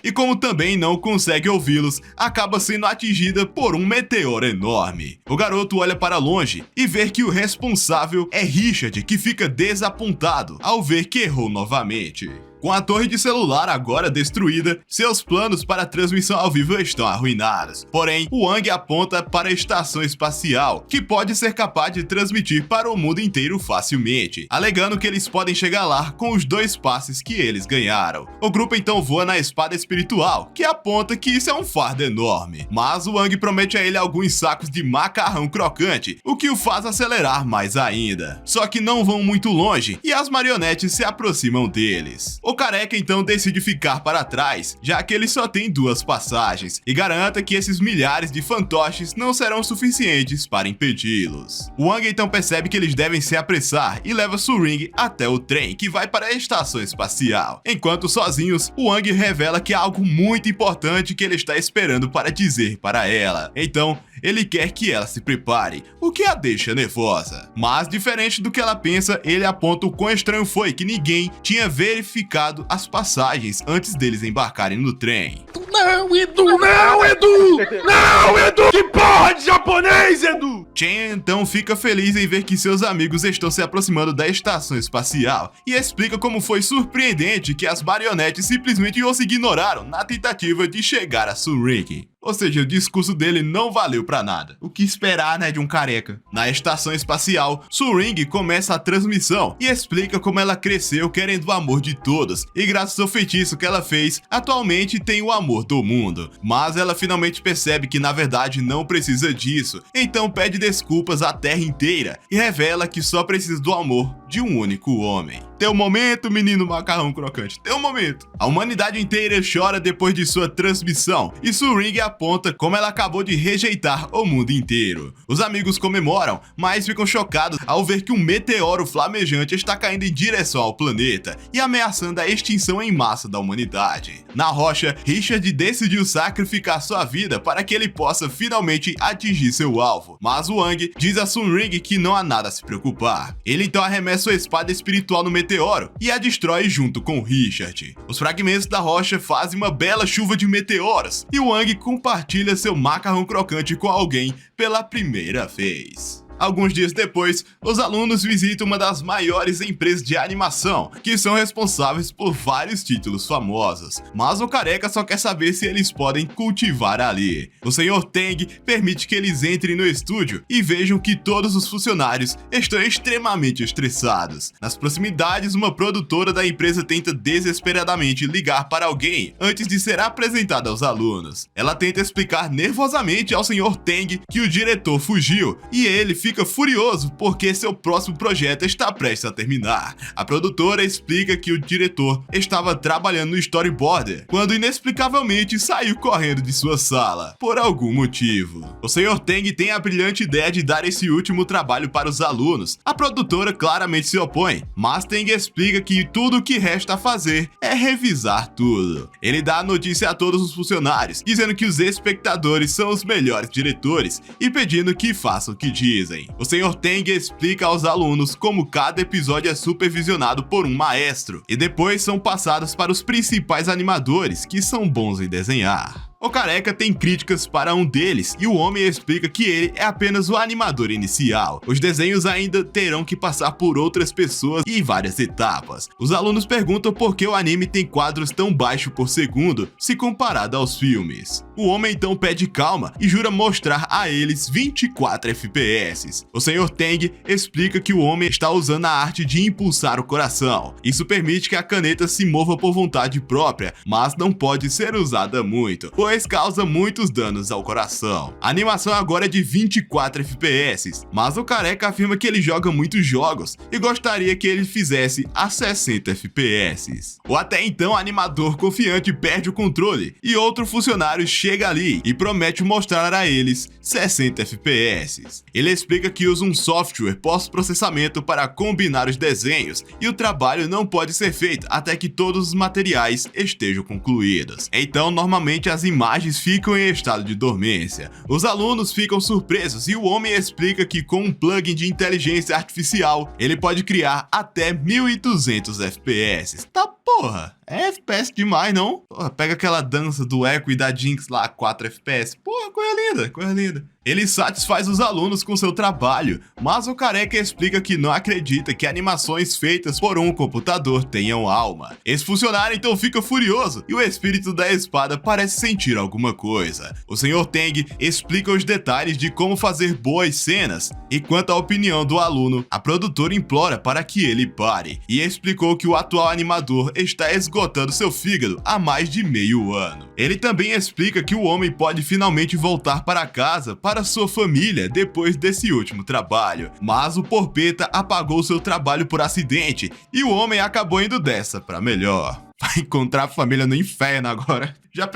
E como também não consegue ouvi-los, acaba sendo atingida por um meteoro enorme. O garoto olha para longe e vê que o responsável é Richard, que fica desapontado ao ver que errou novamente. Com a torre de celular agora destruída, seus planos para a transmissão ao vivo estão arruinados. Porém, Wang aponta para a estação espacial, que pode ser capaz de transmitir para o mundo inteiro facilmente, alegando que eles podem chegar lá com os 2 passes que eles ganharam. O grupo então voa na espada espiritual, que aponta que isso é um fardo enorme, mas Wang promete a ele alguns sacos de macarrão crocante, o que o faz acelerar mais ainda. Só que não vão muito longe e as marionetes se aproximam deles. O careca então decide ficar para trás, já que ele só tem 2 passagens, e garanta que esses milhares de fantoches não serão suficientes para impedi-los. Wang então percebe que eles devem se apressar e leva Su-Ring até o trem que vai para a estação espacial. Enquanto sozinhos, Wang revela que há algo muito importante que ele está esperando para dizer para ela. Então, ele quer que ela se prepare, o que a deixa nervosa. Mas diferente do que ela pensa, ele aponta o quão estranho foi que ninguém tinha verificado as passagens antes deles embarcarem no trem.
Não, Edu! Não, Edu! Não, Edu! Que porra de japonês, Edu!
Chen então fica feliz em ver que seus amigos estão se aproximando da estação espacial e explica como foi surpreendente que as marionetes simplesmente os ignoraram na tentativa de chegar a Su-Ring. Ou seja, o discurso dele não valeu pra nada. O que esperar, né, de um careca? Na estação espacial, Su-Ring começa a transmissão e explica como ela cresceu querendo o amor de todos, e graças ao feitiço que ela fez, atualmente tem o amor do mundo. Mas ela finalmente percebe que na verdade não precisa disso, então pede desculpas à Terra inteira e revela que só precisa do amor de um único homem. Teu momento, menino macarrão crocante, teu momento. A humanidade inteira chora depois de sua transmissão, e Su-Ring aponta como ela acabou de rejeitar o mundo inteiro. Os amigos comemoram, mas ficam chocados ao ver que um meteoro flamejante está caindo em direção ao planeta e ameaçando a extinção em massa da humanidade. Na rocha, Richard decidiu sacrificar sua vida para que ele possa finalmente atingir seu alvo, mas Wang diz a Su-Ring que não há nada a se preocupar. Ele então arremessa sua espada espiritual no meteoro e a destrói junto com Richard. Os fragmentos da rocha fazem uma bela chuva de meteoros e Wang compartilha seu macarrão crocante com alguém pela primeira vez. Alguns dias depois, os alunos visitam uma das maiores empresas de animação, que são responsáveis por vários títulos famosos, mas o Careca só quer saber se eles podem cultivar ali. O Sr. Tang permite que eles entrem no estúdio e vejam que todos os funcionários estão extremamente estressados. Nas proximidades, uma produtora da empresa tenta desesperadamente ligar para alguém antes de ser apresentada aos alunos. Ela tenta explicar nervosamente ao Sr. Tang que o diretor fugiu e ele fica furioso porque seu próximo projeto está prestes a terminar. A produtora explica que o diretor estava trabalhando no storyboarder quando inexplicavelmente saiu correndo de sua sala, por algum motivo. O Sr. Tang tem a brilhante ideia de dar esse último trabalho para os alunos. A produtora claramente se opõe, mas Tang explica que tudo o que resta a fazer é revisar tudo. Ele dá a notícia a todos os funcionários, dizendo que os espectadores são os melhores diretores e pedindo que façam o que dizem. O Sr. Tang explica aos alunos como cada episódio é supervisionado por um maestro, e depois são passados para os principais animadores, que são bons em desenhar. O Careca tem críticas para um deles e o homem explica que ele é apenas o animador inicial. Os desenhos ainda terão que passar por outras pessoas e várias etapas. Os alunos perguntam por que o anime tem quadros tão baixos por segundo se comparado aos filmes. O homem então pede calma e jura mostrar a eles 24 FPS. O Sr. Tang explica que o homem está usando a arte de impulsar o coração. Isso permite que a caneta se mova por vontade própria, mas não pode ser usada muito, pois causa muitos danos ao coração. A animação agora é de 24 FPS, mas o Careca afirma que ele joga muitos jogos e gostaria que ele fizesse a 60 FPS. O até então animador confiante perde o controle e outro funcionário chega ali e promete mostrar a eles 60 FPS. Ele explica que usa um software pós-processamento para combinar os desenhos e o trabalho não pode ser feito até que todos os materiais estejam concluídos. Então, normalmente as imagens ficam em estado de dormência. Os alunos ficam surpresos e o homem explica que com um plugin de inteligência artificial, ele pode criar até 1200 FPS. Tá porra! É FPS demais, não? Porra, pega aquela dança do Echo e da Jinx lá, 4 FPS. Porra, coisa linda, coisa linda. Ele satisfaz os alunos com seu trabalho, mas o Careca explica que não acredita que animações feitas por um computador tenham alma. Esse funcionário então fica furioso e o espírito da espada parece sentir alguma coisa. O Sr. Tang explica os detalhes de como fazer boas cenas, e quanto à opinião do aluno, a produtora implora para que ele pare, e explicou que o atual animador está esgotando seu fígado há mais de meio ano. Ele também explica que o homem pode finalmente voltar para casa para sua família depois desse último trabalho, mas o Porpeta apagou seu trabalho por acidente e o homem acabou indo dessa para melhor. Vai encontrar a família no inferno agora. Já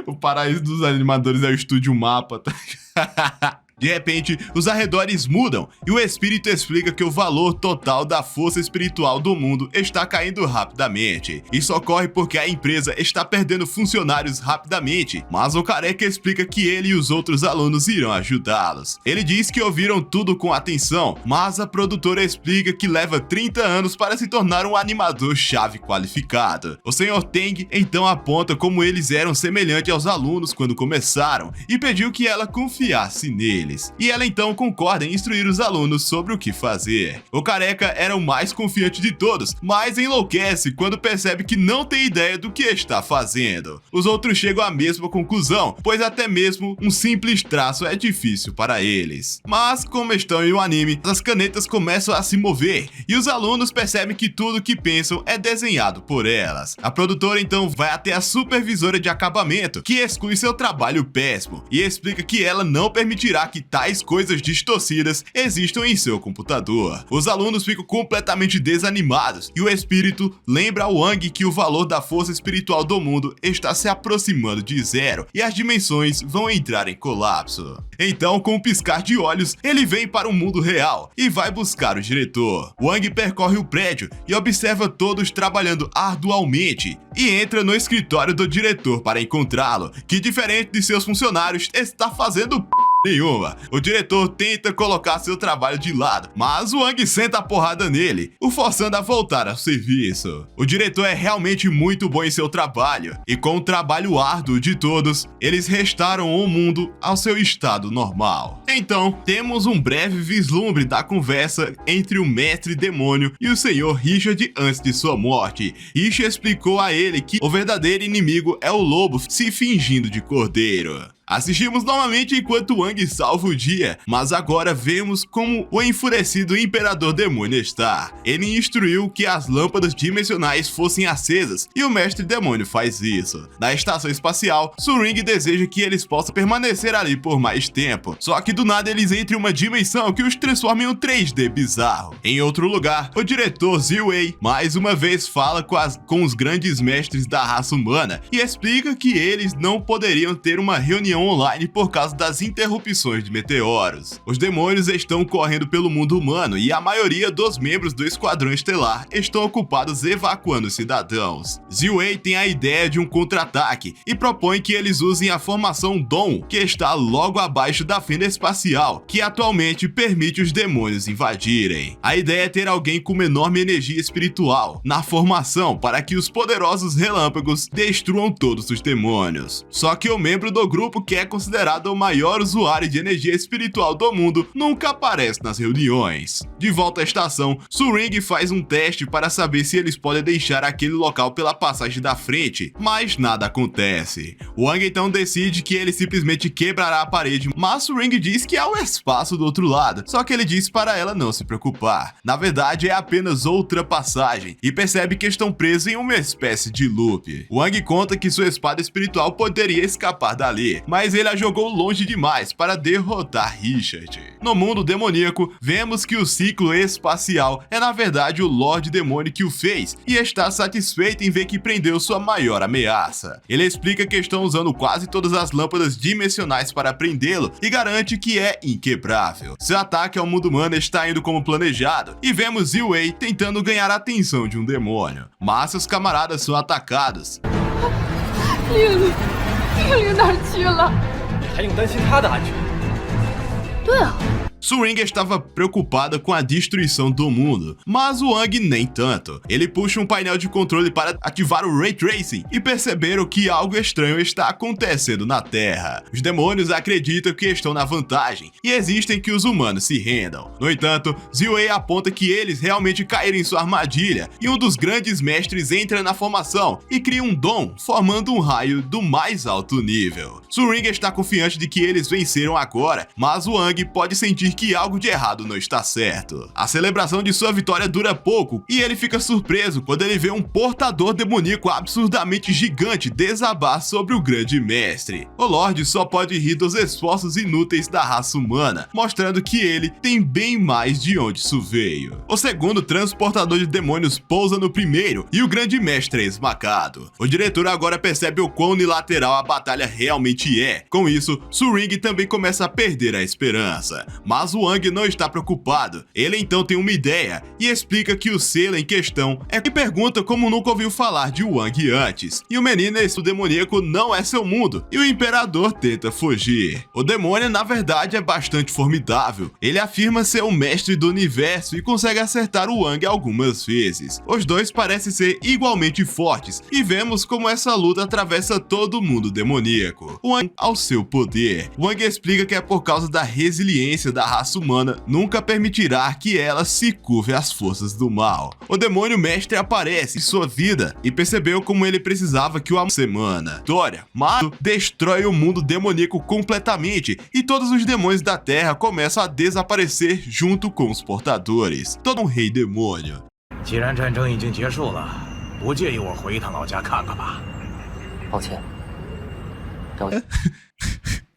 O paraíso dos animadores é o Estúdio Mapa, tá? De repente, os arredores mudam e o espírito explica que o valor total da força espiritual do mundo está caindo rapidamente. Isso ocorre porque a empresa está perdendo funcionários rapidamente, mas o Careca explica que ele e os outros alunos irão ajudá-los. Ele diz que ouviram tudo com atenção, mas a produtora explica que leva 30 anos para se tornar um animador-chave qualificado. O Sr. Tang então aponta como eles eram semelhantes aos alunos quando começaram e pediu que ela confiasse neles. E ela então concorda em instruir os alunos sobre o que fazer. O Careca era o mais confiante de todos, mas enlouquece quando percebe que não tem ideia do que está fazendo. Os outros chegam à mesma conclusão, pois até mesmo um simples traço é difícil para eles. Mas, como estão em um anime, as canetas começam a se mover e os alunos percebem que tudo que pensam é desenhado por elas. A produtora então vai até a supervisora de acabamento, que exclui seu trabalho péssimo e explica que ela não permitirá que tais coisas distorcidas existam em seu computador. Os alunos ficam completamente desanimados e o espírito lembra ao Wang que o valor da força espiritual do mundo está se aproximando de zero e as dimensões vão entrar em colapso. Então, com um piscar de olhos, ele vem para o mundo real e vai buscar o diretor. Wang percorre o prédio e observa todos trabalhando arduamente e entra no escritório do diretor para encontrá-lo, que diferente de seus funcionários, está fazendo nenhuma. O diretor tenta colocar seu trabalho de lado, mas o Wang senta a porrada nele, o forçando a voltar ao serviço. O diretor é realmente muito bom em seu trabalho, e com o trabalho árduo de todos, eles restaram o mundo ao seu estado normal. Então, temos um breve vislumbre da conversa entre o mestre demônio e o senhor Richard antes de sua morte. Richard explicou a ele que o verdadeiro inimigo é o lobo se fingindo de cordeiro. Assistimos novamente enquanto Wang salva o dia, mas agora vemos como o enfurecido Imperador Demônio está. Ele instruiu que as lâmpadas dimensionais fossem acesas e o Mestre Demônio faz isso. Na estação espacial, Su Ring deseja que eles possam permanecer ali por mais tempo, só que do nada eles entram em uma dimensão que os transforma em um 3D bizarro. Em outro lugar, o diretor Ziwei mais uma vez fala com os grandes mestres da raça humana e explica que eles não poderiam ter uma reunião online por causa das interrupções de meteoros. Os demônios estão correndo pelo mundo humano e a maioria dos membros do Esquadrão Estelar estão ocupados evacuando cidadãos. Ziwei tem a ideia de um contra-ataque e propõe que eles usem a formação Dawn, que está logo abaixo da fenda espacial, que atualmente permite os demônios invadirem. A ideia é ter alguém com uma enorme energia espiritual na formação para que os poderosos relâmpagos destruam todos os demônios. Só que o membro do grupo, que é considerado o maior usuário de energia espiritual do mundo, nunca aparece nas reuniões. De volta à estação, Su Ring faz um teste para saber se eles podem deixar aquele local pela passagem da frente, mas nada acontece. Wang então decide que ele simplesmente quebrará a parede, mas Su Ring diz que há um espaço do outro lado, só que ele diz para ela não se preocupar. Na verdade, é apenas outra passagem, e percebe que estão presos em uma espécie de loop. Wang conta que sua espada espiritual poderia escapar dali, mas ele a jogou longe demais para derrotar Richard. No mundo demoníaco, vemos que o ciclo espacial é na verdade o Lorde Demônio que o fez e está satisfeito em ver que prendeu sua maior ameaça. Ele explica que estão usando quase todas as lâmpadas dimensionais para prendê-lo e garante que é inquebrável. Seu ataque ao mundo humano está indo como planejado e vemos Ziwei tentando ganhar a atenção de um demônio, mas seus camaradas são atacados.
令哪儿去了？
你还用担心他的安全？
对啊，
Su Ring estava preocupada com a destruição do mundo, mas o Wang nem tanto. Ele puxa um painel de controle para ativar o Ray Tracing e perceberam que algo estranho está acontecendo na Terra. Os demônios acreditam que estão na vantagem e existem que os humanos se rendam. No entanto, Ziwei aponta que eles realmente caíram em sua armadilha e um dos grandes mestres entra na formação e cria um dom, formando um raio do mais alto nível. Su Ring está confiante de que eles venceram agora, mas o Wang pode sentir que algo de errado não está certo. A celebração de sua vitória dura pouco e ele fica surpreso quando ele vê um portador demoníaco absurdamente gigante desabar sobre o grande mestre. O Lorde só pode rir dos esforços inúteis da raça humana, mostrando que ele tem bem mais de onde isso veio. O segundo transportador de demônios pousa no primeiro e o grande mestre é esmagado. O diretor agora percebe o quão unilateral a batalha realmente é. Com isso, Su Ring também começa a perder a esperança. Mas o Wang não está preocupado. Ele então tem uma ideia e explica que o selo em questão é que pergunta como nunca ouviu falar de Wang antes. E o menino demoníaco não é seu mundo e o imperador tenta fugir. O demônio na verdade é bastante formidável. Ele afirma ser o mestre do universo e consegue acertar o Wang algumas vezes. Os dois parecem ser igualmente fortes e vemos como essa luta atravessa todo o mundo demoníaco. Wang ao seu poder. Wang explica que é por causa da resiliência da raça humana nunca permitirá que ela se curve às forças do mal. O demônio mestre aparece em sua vida e percebeu como ele precisava que o semana. Vitória, mas destrói o mundo demoníaco completamente e todos os demônios da Terra começam a desaparecer junto com os portadores. Todo um rei demônio.
既然战争已经结束了，不介意我回一趟老家看看吧？
抱歉，让我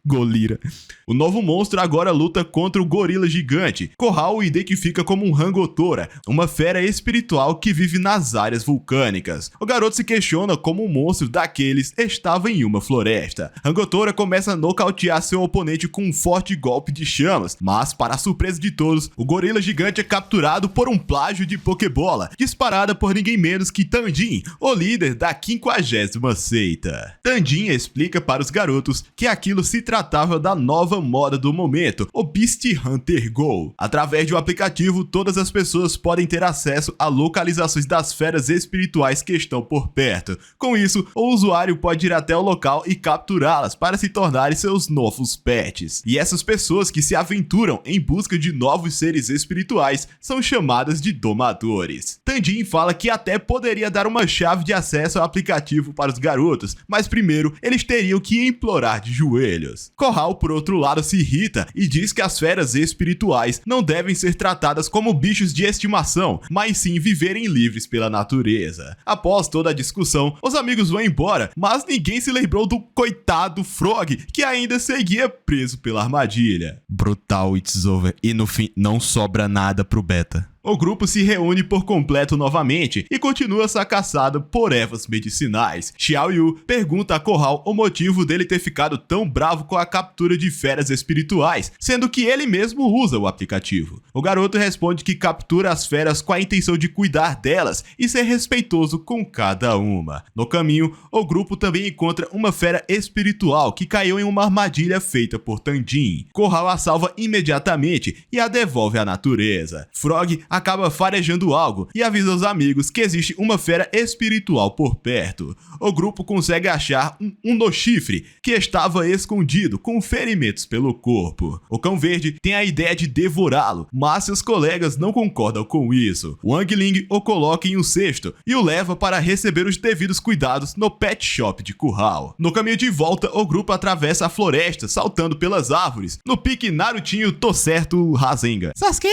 Golira. O novo monstro agora luta contra o gorila gigante. Corral o identifica como um Rangotora, uma fera espiritual que vive nas áreas vulcânicas. O garoto se questiona como um monstro daqueles estava em uma floresta. Rangotora começa a nocautear seu oponente com um forte golpe de chamas, mas para a surpresa de todos, o gorila gigante é capturado por um plágio de Pokébola, disparada por ninguém menos que Tandin, o líder da 50ª seita. Tandin explica para os garotos que aquilo se trata tratava da nova moda do momento, o Beast Hunter Go. Através de um aplicativo, todas as pessoas podem ter acesso a localizações das feras espirituais que estão por perto. Com isso, o usuário pode ir até o local e capturá-las para se tornarem seus novos pets. E essas pessoas que se aventuram em busca de novos seres espirituais são chamadas de domadores. Tanjin fala que até poderia dar uma chave de acesso ao aplicativo para os garotos, mas primeiro eles teriam que implorar de joelhos. Corral, por outro lado, se irrita e diz que as feras espirituais não devem ser tratadas como bichos de estimação, mas sim viverem livres pela natureza. Após toda a discussão, os amigos vão embora, mas ninguém se lembrou do coitado Frog, que ainda seguia preso pela armadilha. Brutal, it's over. E no fim, não sobra nada pro Beta. O grupo se reúne por completo novamente e continua sua caçada por ervas medicinais. Xiao Yu pergunta a Corral o motivo dele ter ficado tão bravo com a captura de feras espirituais, sendo que ele mesmo usa o aplicativo. O garoto responde que captura as feras com a intenção de cuidar delas e ser respeitoso com cada uma. No caminho, o grupo também encontra uma fera espiritual que caiu em uma armadilha feita por Tanjin. Corral a salva imediatamente e a devolve à natureza. Frog acaba farejando algo e avisa os amigos que existe uma fera espiritual por perto. O grupo consegue achar um Unochifre que estava escondido com ferimentos pelo corpo. O cão verde tem a ideia de devorá-lo, mas seus colegas não concordam com isso. Wang Ling o coloca em um cesto e o leva para receber os devidos cuidados no pet shop de Curral. No caminho de volta, o grupo atravessa a floresta saltando pelas árvores, no pique Narutinho tô certo Rasengan. Sasuke!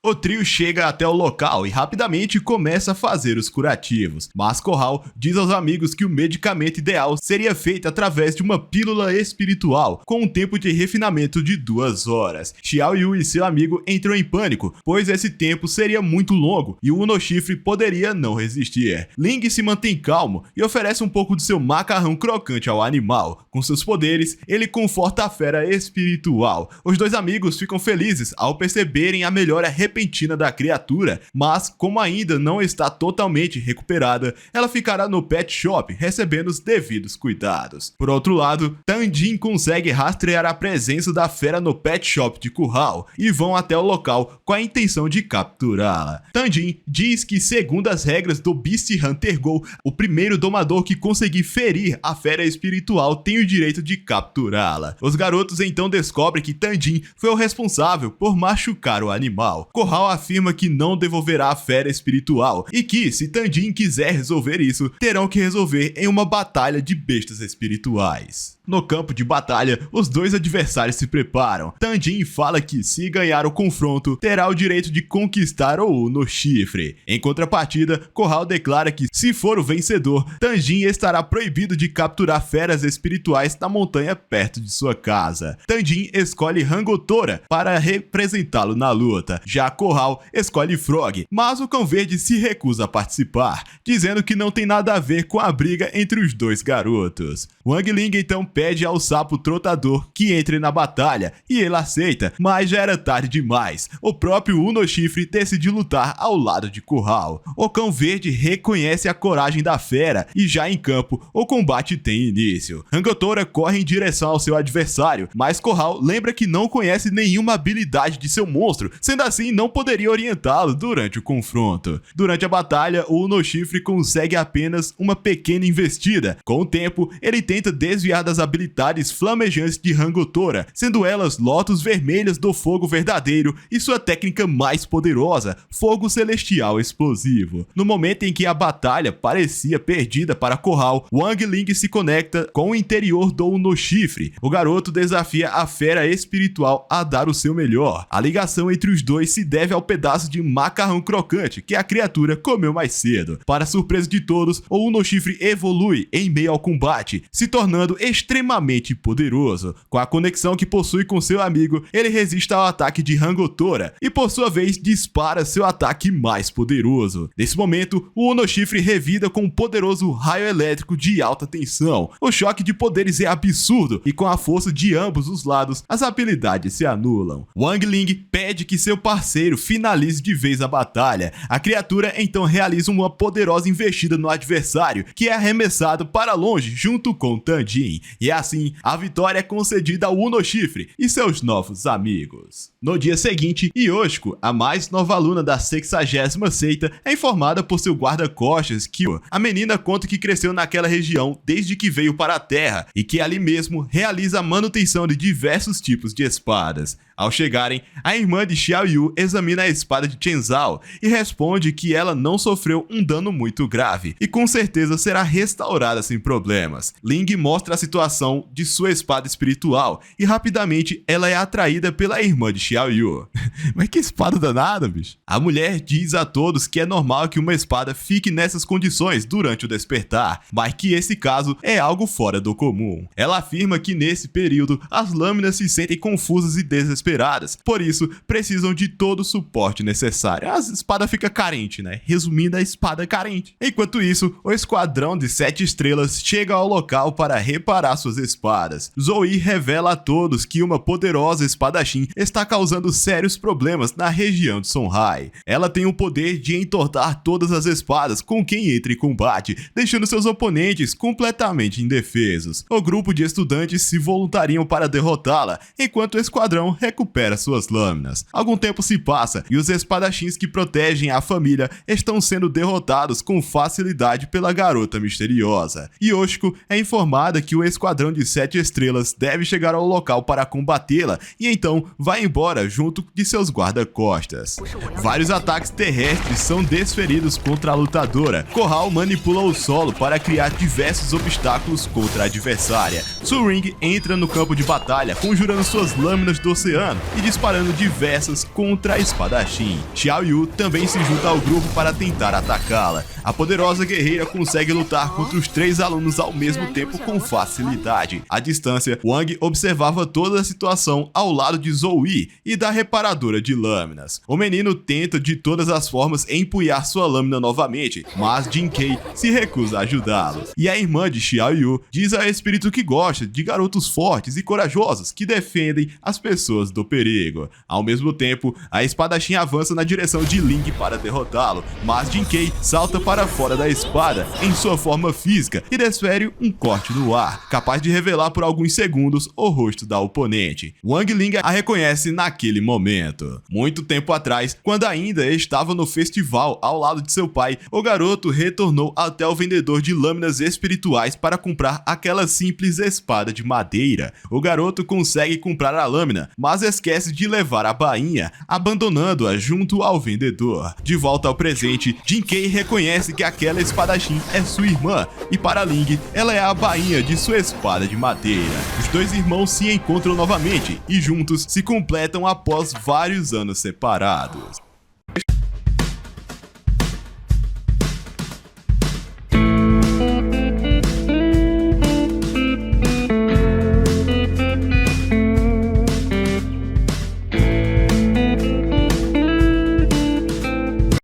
O trio chega até o local e rapidamente começa a fazer os curativos, mas Corral diz aos amigos que o medicamento ideal seria feito através de uma pílula espiritual, com um tempo de refinamento de 2 horas. Xiao Yu e seu amigo entram em pânico, pois esse tempo seria muito longo e o Unochifre poderia não resistir. Ling se mantém calmo e oferece um pouco de seu macarrão crocante ao animal. Com seus poderes, ele conforta a fera espiritual. Os dois amigos ficam felizes ao perceberem a melhora repentina da criatura, mas como ainda não está totalmente recuperada, ela ficará no pet shop recebendo os devidos cuidados. Por outro lado, Tanjin consegue rastrear a presença da fera no pet shop de Curral e vão até o local com a intenção de capturá-la. Tanjin diz que, segundo as regras do Beast Hunter Go, o primeiro domador que conseguir ferir a fera espiritual tem o direito de capturá-la. Os garotos então descobrem que Tanjin foi o responsável por machucar o animal. Corral afirma que não devolverá a fera espiritual e que, se Tanjin quiser resolver isso, terão que resolver em uma batalha de bestas espirituais. No campo de batalha, os dois adversários se preparam. Tanjin fala que, se ganhar o confronto, terá o direito de conquistar o Unochifre. Em contrapartida, Corral declara que, se for o vencedor, Tanjin estará proibido de capturar feras espirituais na montanha perto de sua casa. Tanjin escolhe Hangotora para representá-lo na luta. Já Corral escolhe Frog, mas o cão verde se recusa a participar, dizendo que não tem nada a ver com a briga entre os dois garotos. Wang Ling então pede ao sapo trotador que entre na batalha e ele aceita, mas já era tarde demais. O próprio Unochifre decide lutar ao lado de Curral. O cão verde reconhece a coragem da fera e já em campo o combate tem início. Hangotora corre em direção ao seu adversário, mas Corral lembra que não conhece nenhuma habilidade de seu monstro, sendo assim não poderia orientá-lo durante o confronto. Durante a batalha, o Unochifre consegue apenas uma pequena investida. Com o tempo, ele tenta desviar das habilidades flamejantes de Hangotora, sendo elas lotos vermelhas do fogo verdadeiro e sua técnica mais poderosa, fogo celestial explosivo. No momento em que a batalha parecia perdida para Corral, Wang Ling se conecta com o interior do Unochifre. O garoto desafia a fera espiritual a dar o seu melhor. A ligação entre os dois se deve ao pedaço de macarrão crocante que a criatura comeu mais cedo. Para surpresa de todos, o Unochifre evolui em meio ao combate, se tornando extremamente poderoso. Com a conexão que possui com seu amigo, ele resiste ao ataque de Hangotora e, por sua vez, dispara seu ataque mais poderoso. Nesse momento, o Unochifre revida com um poderoso raio elétrico de alta tensão. O choque de poderes é absurdo e, com a força de ambos os lados, as habilidades se anulam. Wang Ling pede que seu parceiro finalize de vez a batalha. A criatura então realiza uma poderosa investida no adversário, que é arremessado para longe junto com Tanjin, e E assim, a vitória é concedida ao Uno Chifre e seus novos amigos. No dia seguinte, Yoshiko, a mais nova aluna da 60ª seita, é informada por seu guarda-costas que a menina conta que cresceu naquela região desde que veio para a Terra e que ali mesmo realiza a manutenção de diversos tipos de espadas. Ao chegarem, a irmã de Xiaoyu examina a espada de Chen Zhao e responde que ela não sofreu um dano muito grave e com certeza será restaurada sem problemas. Ling mostra a situação de sua espada espiritual e rapidamente ela é atraída pela irmã de Xiaoyu. Mas que espada danada, bicho! A mulher diz a todos que é normal que uma espada fique nessas condições durante o despertar, mas que esse caso é algo fora do comum. Ela afirma que nesse período as lâminas se sentem confusas e desesperadas, por isso precisam de todo o suporte necessário. A espada fica carente, né? Resumindo, a espada é carente. Enquanto isso, o esquadrão de 7 estrelas chega ao local para reparar suas espadas. Zoe revela a todos que uma poderosa espadachim está causando sérios problemas na região de Songhai. Ela tem o poder de entortar todas as espadas com quem entra em combate, deixando seus oponentes completamente indefesos. O grupo de estudantes se voluntariam para derrotá-la, enquanto o esquadrão recupera suas lâminas. Algum tempo se passa e os espadachins que protegem a família estão sendo derrotados com facilidade pela garota misteriosa. Yoshiko é informada que o esquadrão de 7 estrelas deve chegar ao local para combatê-la e então vai embora junto de seus guarda-costas. Vários ataques terrestres são desferidos contra a lutadora. Corral manipula o solo para criar diversos obstáculos contra a adversária. Su-Ring entra no campo de batalha, conjurando suas lâminas do oceano e disparando diversas contra a espadachim. Xiaoyu também se junta ao grupo para tentar atacá-la. A poderosa guerreira consegue lutar contra os 3 alunos ao mesmo tempo com facilidade. À distância, Wang observava toda a situação ao lado de Zoe e da reparadora de lâminas. O menino tenta de todas as formas empunhar sua lâmina novamente, mas Jinkei se recusa a ajudá-lo. E a irmã de Xiaoyu diz ao espírito que gosta de garotos fortes e corajosos que defendem as pessoas do perigo. Ao mesmo tempo, a espadachim avança na direção de Ling para derrotá-lo, mas Jinkei salta para fora da espada em sua forma física e desfere um corte no ar, capaz de revelar por alguns segundos o rosto da oponente. Wang Ling a reconhece naquele momento. Muito tempo atrás, quando ainda estava no festival ao lado de seu pai, o garoto retornou até o vendedor de lâminas espirituais para comprar aquela simples espada de madeira. O garoto consegue comprar a lâmina, mas esquece de levar a bainha, abandonando-a junto ao vendedor. De volta ao presente, Jinkei reconhece que aquela espadachim é sua irmã e para Ling, ela é a bainha de sua espada de madeira. Os dois irmãos se encontram novamente e juntos se completam após vários anos separados.